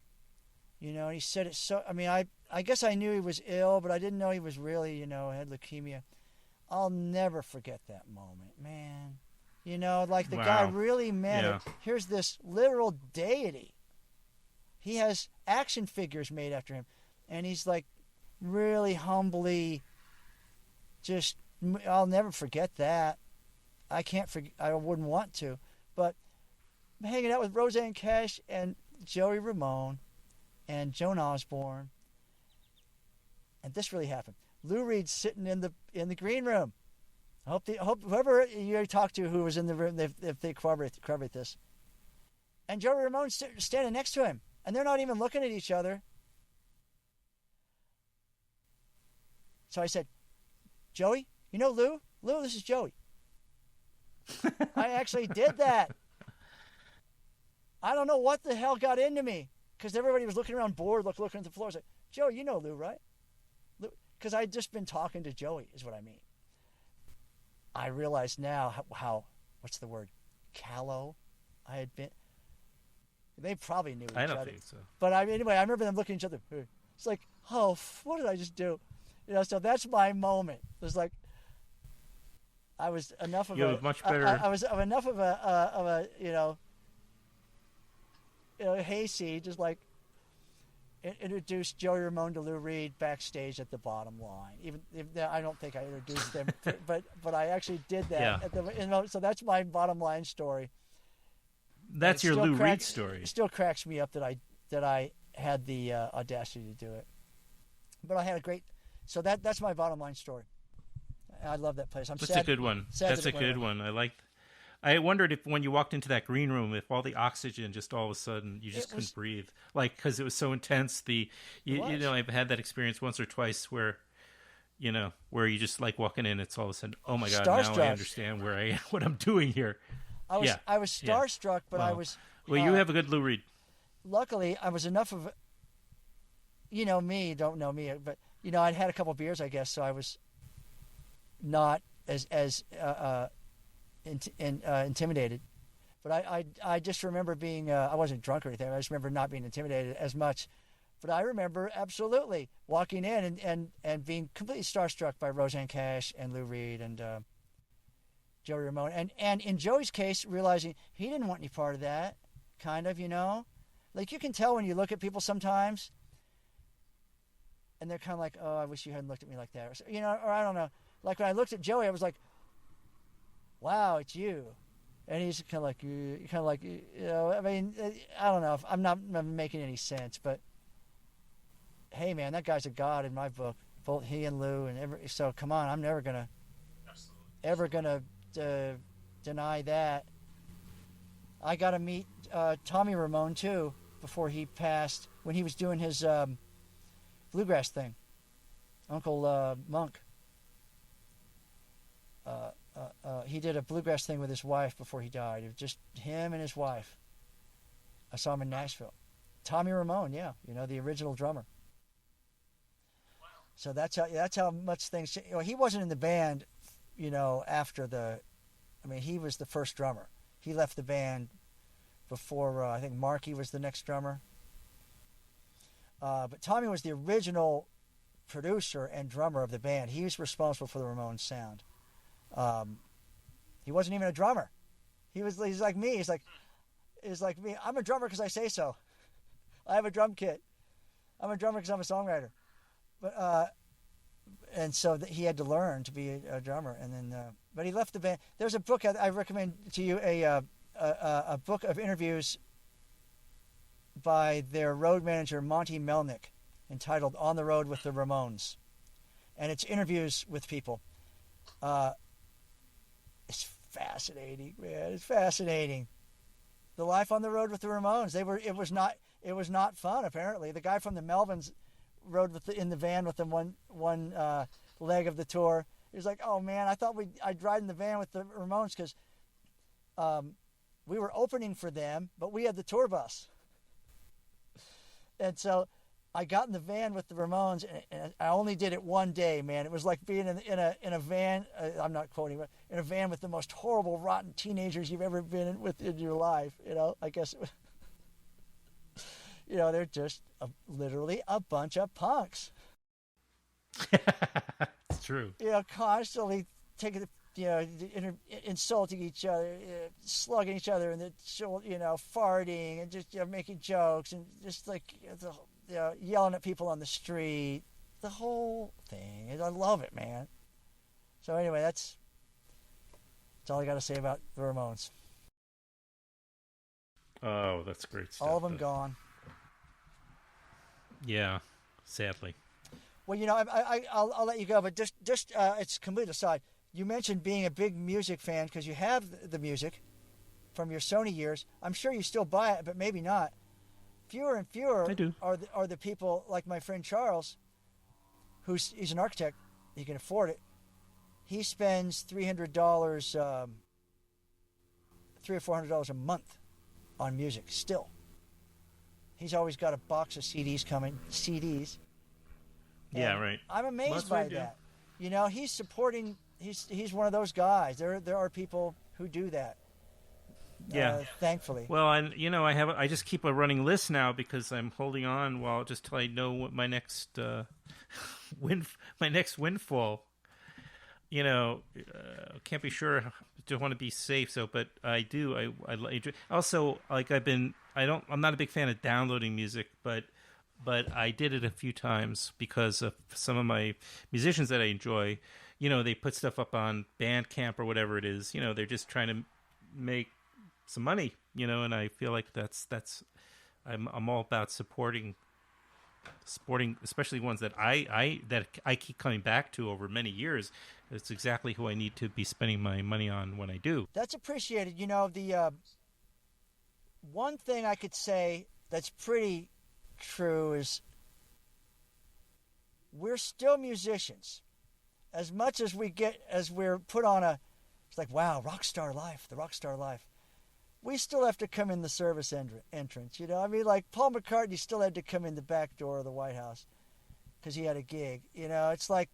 And he said it so, I guess I knew he was ill, but I didn't know he was really, had leukemia. I'll never forget that moment, man. Like the guy really meant it. Here's this literal deity. He has action figures made after him. And he's like really humbly I'll never forget that. I wouldn't want to. But I'm hanging out with Roseanne Cash and Joey Ramone and Joan Osborne. And this really happened. Lou Reed's sitting in the green room. I hope whoever you talked to who was in the room, if they corroborate this. And Joey Ramone's standing next to him, and they're not even looking at each other. So I said, Joey, you know Lou? Lou, this is Joey. I actually did that. I don't know what the hell got into me, because everybody was looking around bored, looking at the floor. I said, Joey, you know Lou, right? Because I'd just been talking to Joey, is what I mean. I realize now how what's the word, callow I had been. They probably knew each other. I don't think so. But anyway, I remember them looking at each other. It's like, oh, what did I just do? So that's my moment. It was like, I was enough of much better. I was enough of a hayseed, just like introduced Joey Ramone to Lou Reed backstage at the Bottom Line. Even if I don't think I introduced them, but I actually did that. Yeah. So that's my Bottom Line story. That's your Lou Reed story. It still cracks me up that I had the audacity to do it. But I had a great. So that's my Bottom Line story. I love that place. That's a good one. That's a good one. I wondered if when you walked into that green room, if all the oxygen just all of a sudden you just couldn't breathe, like because it was so intense. I've had that experience once or twice where you just like walking in, it's all of a sudden, oh my God, now I understand what I'm doing here. I was starstruck, but I was. Well, you have a good Lou Reed. Luckily, I was enough of. Don't know me, but I'd had a couple beers, I guess, so I was not as intimidated. But I just remember being. I wasn't drunk or anything. I just remember not being intimidated as much. But I remember absolutely walking in and being completely starstruck by Roseanne Cash and Lou Reed and. Joey Ramone, and in Joey's case, realizing he didn't want any part of that, kind of, like you can tell when you look at people sometimes, and they're kind of like, oh, I wish you hadn't looked at me like that, or I don't know. Like when I looked at Joey, I was like, wow, it's you, and he's kind of like, I mean, I don't know, I'm not making any sense, but hey, man, that guy's a god in my book, both he and Lou, so come on, I'm never gonna deny that. I got to meet Tommy Ramone too before he passed when he was doing his bluegrass thing. Uncle Monk. He did a bluegrass thing with his wife before he died. It was just him and his wife. I saw him in Nashville. Tommy Ramone, yeah, the original drummer. Wow. So that's how much things. He wasn't in the band. After he was the first drummer. He left the band before, I think Marky was the next drummer. But Tommy was the original producer and drummer of the band. He was responsible for the Ramones sound. He wasn't even a drummer. He's like me. He's like me. I'm a drummer because I say so. I have a drum kit. I'm a drummer because I'm a songwriter. But, and so he had to learn to be a drummer, and then but he left the band. There's a book I recommend to you, a book of interviews by their road manager Monty Melnick, entitled "On the Road with the Ramones," and it's interviews with people. It's fascinating, man. It's fascinating. The life on the road with the Ramones. It was not fun. Apparently, the guy from the Melvins rode in the van with them one leg of the tour. He was like, "Oh man, I thought I'd ride in the van with the Ramones because we were opening for them, but we had the tour bus." And so I got in the van with the Ramones, and I only did it one day, man. It was like being in a van. I'm not quoting, but in a van with the most horrible, rotten teenagers you've ever been with in your life. I guess. They're just literally a bunch of punks. It's true. Constantly taking insulting each other, slugging each other, and farting, and just making jokes, and just like yelling at people on the street. The whole thing. I love it, man. So anyway, that's all I got to say about the Ramones. Oh, that's great stuff. All of them gone. Yeah, sadly. Well, I'll let you go, but just it's complete aside. you mentioned being a big music fan because you have the music from your Sony years. I'm sure you still buy it, but maybe not. Fewer and fewer I do. are the people like my friend Charles, he's an architect. He can afford it. He spends $300, $300 or $400 a month on music still. He's always got a box of CDs coming. CDs. Yeah, right. I'm amazed by that. You know, he's supporting. He's one of those guys. There are people who do that. Yeah. Thankfully. Well, and I just keep a running list now because I'm holding on just till I know what my next windfall. Can't be sure. Don't want to be safe. So, but I do. I also I'm not a big fan of downloading music, but I did it a few times because of some of my musicians that I enjoy. They put stuff up on Bandcamp or whatever it is. They're just trying to make some money, and I feel like that's I'm all about supporting, especially ones that I keep coming back to over many years. It's exactly who I need to be spending my money on when I do. That's appreciated. The one thing I could say that's pretty true is we're still musicians. As much as we're put on it's like, wow, rock star life, the rock star life. We still have to come in the service entrance, I mean, like Paul McCartney still had to come in the back door of the White House because he had a gig. It's like,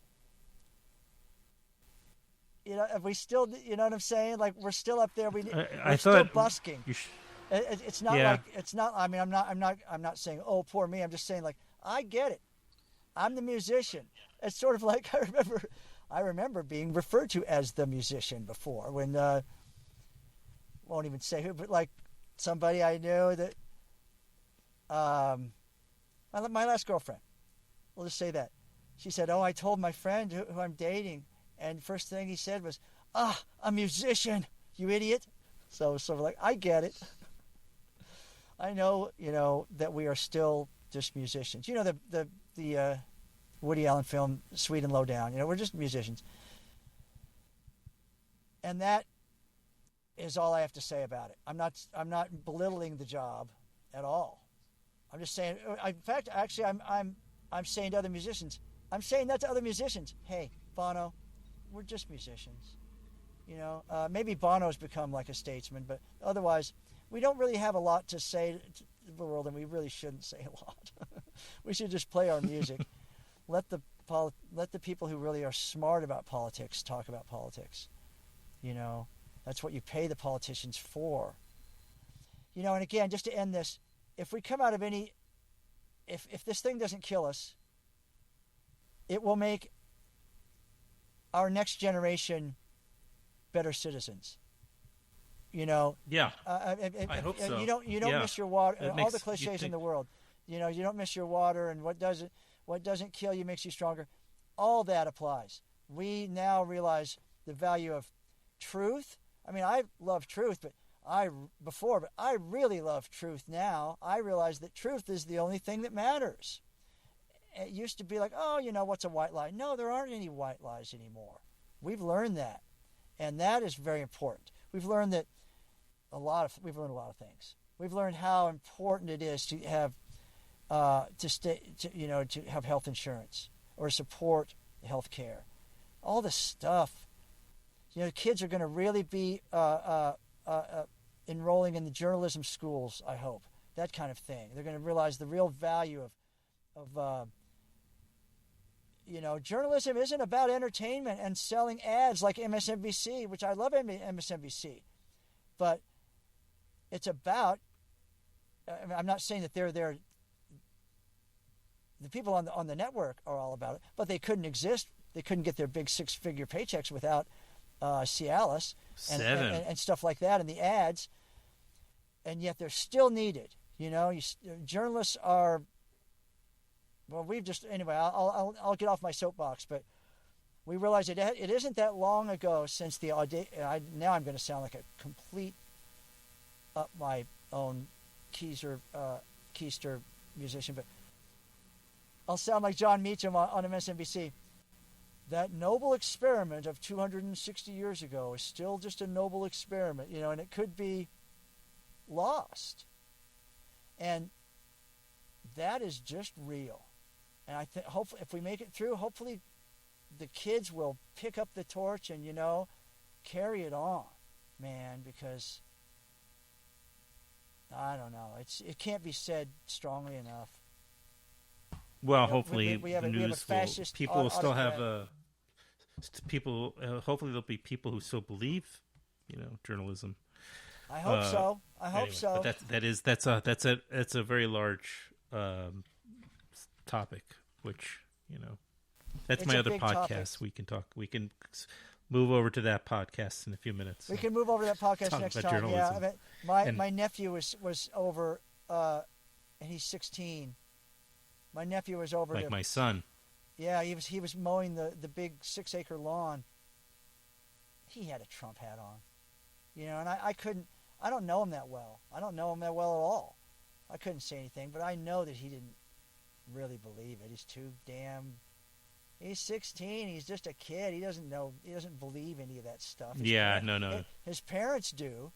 we still, you know what I'm saying? Like we're still up there. We're still busking. It's not like it's not. I mean, I'm not saying, oh, poor me. I'm just saying, like, I get it. I'm the musician. It's sort of like I remember being referred to as the musician before when. Won't even say who, but like somebody I knew that my last girlfriend, we'll just say that, she said, oh, I told my friend who I'm dating, and first thing he said was, a musician, you idiot. So sort of like, I get it. I know, that we are still just musicians. The Woody Allen film Sweet and Low Down, we're just musicians. And that is all I have to say about it. I'm not belittling the job at all. I'm just saying. In fact, actually, I'm saying to other musicians. I'm saying that to other musicians. Hey, Bono, we're just musicians. Maybe Bono's become like a statesman, but otherwise, we don't really have a lot to say to the world, and we really shouldn't say a lot. We should just play our music. Let the people who really are smart about politics talk about politics. That's what you pay the politicians for. And again, just to end this, if we come out of if this thing doesn't kill us, it will make our next generation better citizens. Yeah. I hope so. You don't miss your water. All the cliches in the world. You don't miss your water, and what doesn't kill you makes you stronger. All that applies. We now realize the value of truth. I mean, I love truth, but I really love truth now. I realize that truth is the only thing that matters. It used to be like, oh, what's a white lie? No, there aren't any white lies anymore. We've learned that, and that is very important. We've learned a lot of things. We've learned how important it is to have to have health insurance or support health care. All this stuff. Kids are going to really be enrolling in the journalism schools, I hope. That kind of thing. They're going to realize the real value of journalism isn't about entertainment and selling ads like MSNBC, which I love MSNBC. But it's about, I'm not saying that they're there. The people on the network are all about it, but they couldn't exist. They couldn't get their big 6-figure paychecks without Cialis and stuff like that, and the ads, and yet they're still needed. Journalists are. Well, anyway. I'll get off my soapbox, but we realize it isn't that long ago since now I'm going to sound like a complete up my own keister musician, but I'll sound like John Meacham on MSNBC. that noble experiment of 260 years ago is still just a noble experiment, and it could be lost. And that is just real. And I think hopefully if we make it through, hopefully the kids will pick up the torch and, carry it on, man, because I don't know. It can't be said strongly enough. Well, hopefully we have the a news fascist people will still have autocrat. people. Hopefully there'll be people who still believe, journalism. I hope so. I hope Anyway, so. But that's a very large topic, which that's It's my a other big podcast. topic. We can move over to that podcast in a few minutes. We can move over to that podcast Talk next about time. Yeah, journalism. my nephew was over, and he's 16. My nephew was over. Like my son. Yeah, he was mowing the big 6-acre lawn. He had a Trump hat on, and I couldn't. I don't know him that well. I don't know him that well at all. I couldn't say anything, but I know that he didn't really believe it. He's too damn. He's 16. He's just a kid. He doesn't know. He doesn't believe any of that stuff. No. His parents do,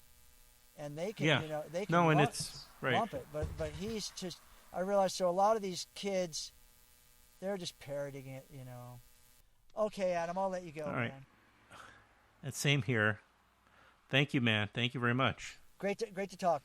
and they can, they can and lump, it's right. lump it. But he's just. I realize so a lot of these kids, they're just parroting it. Okay, Adam, I'll let you go. All right. Man. And same here. Thank you, man. Thank you very much. Great to talk.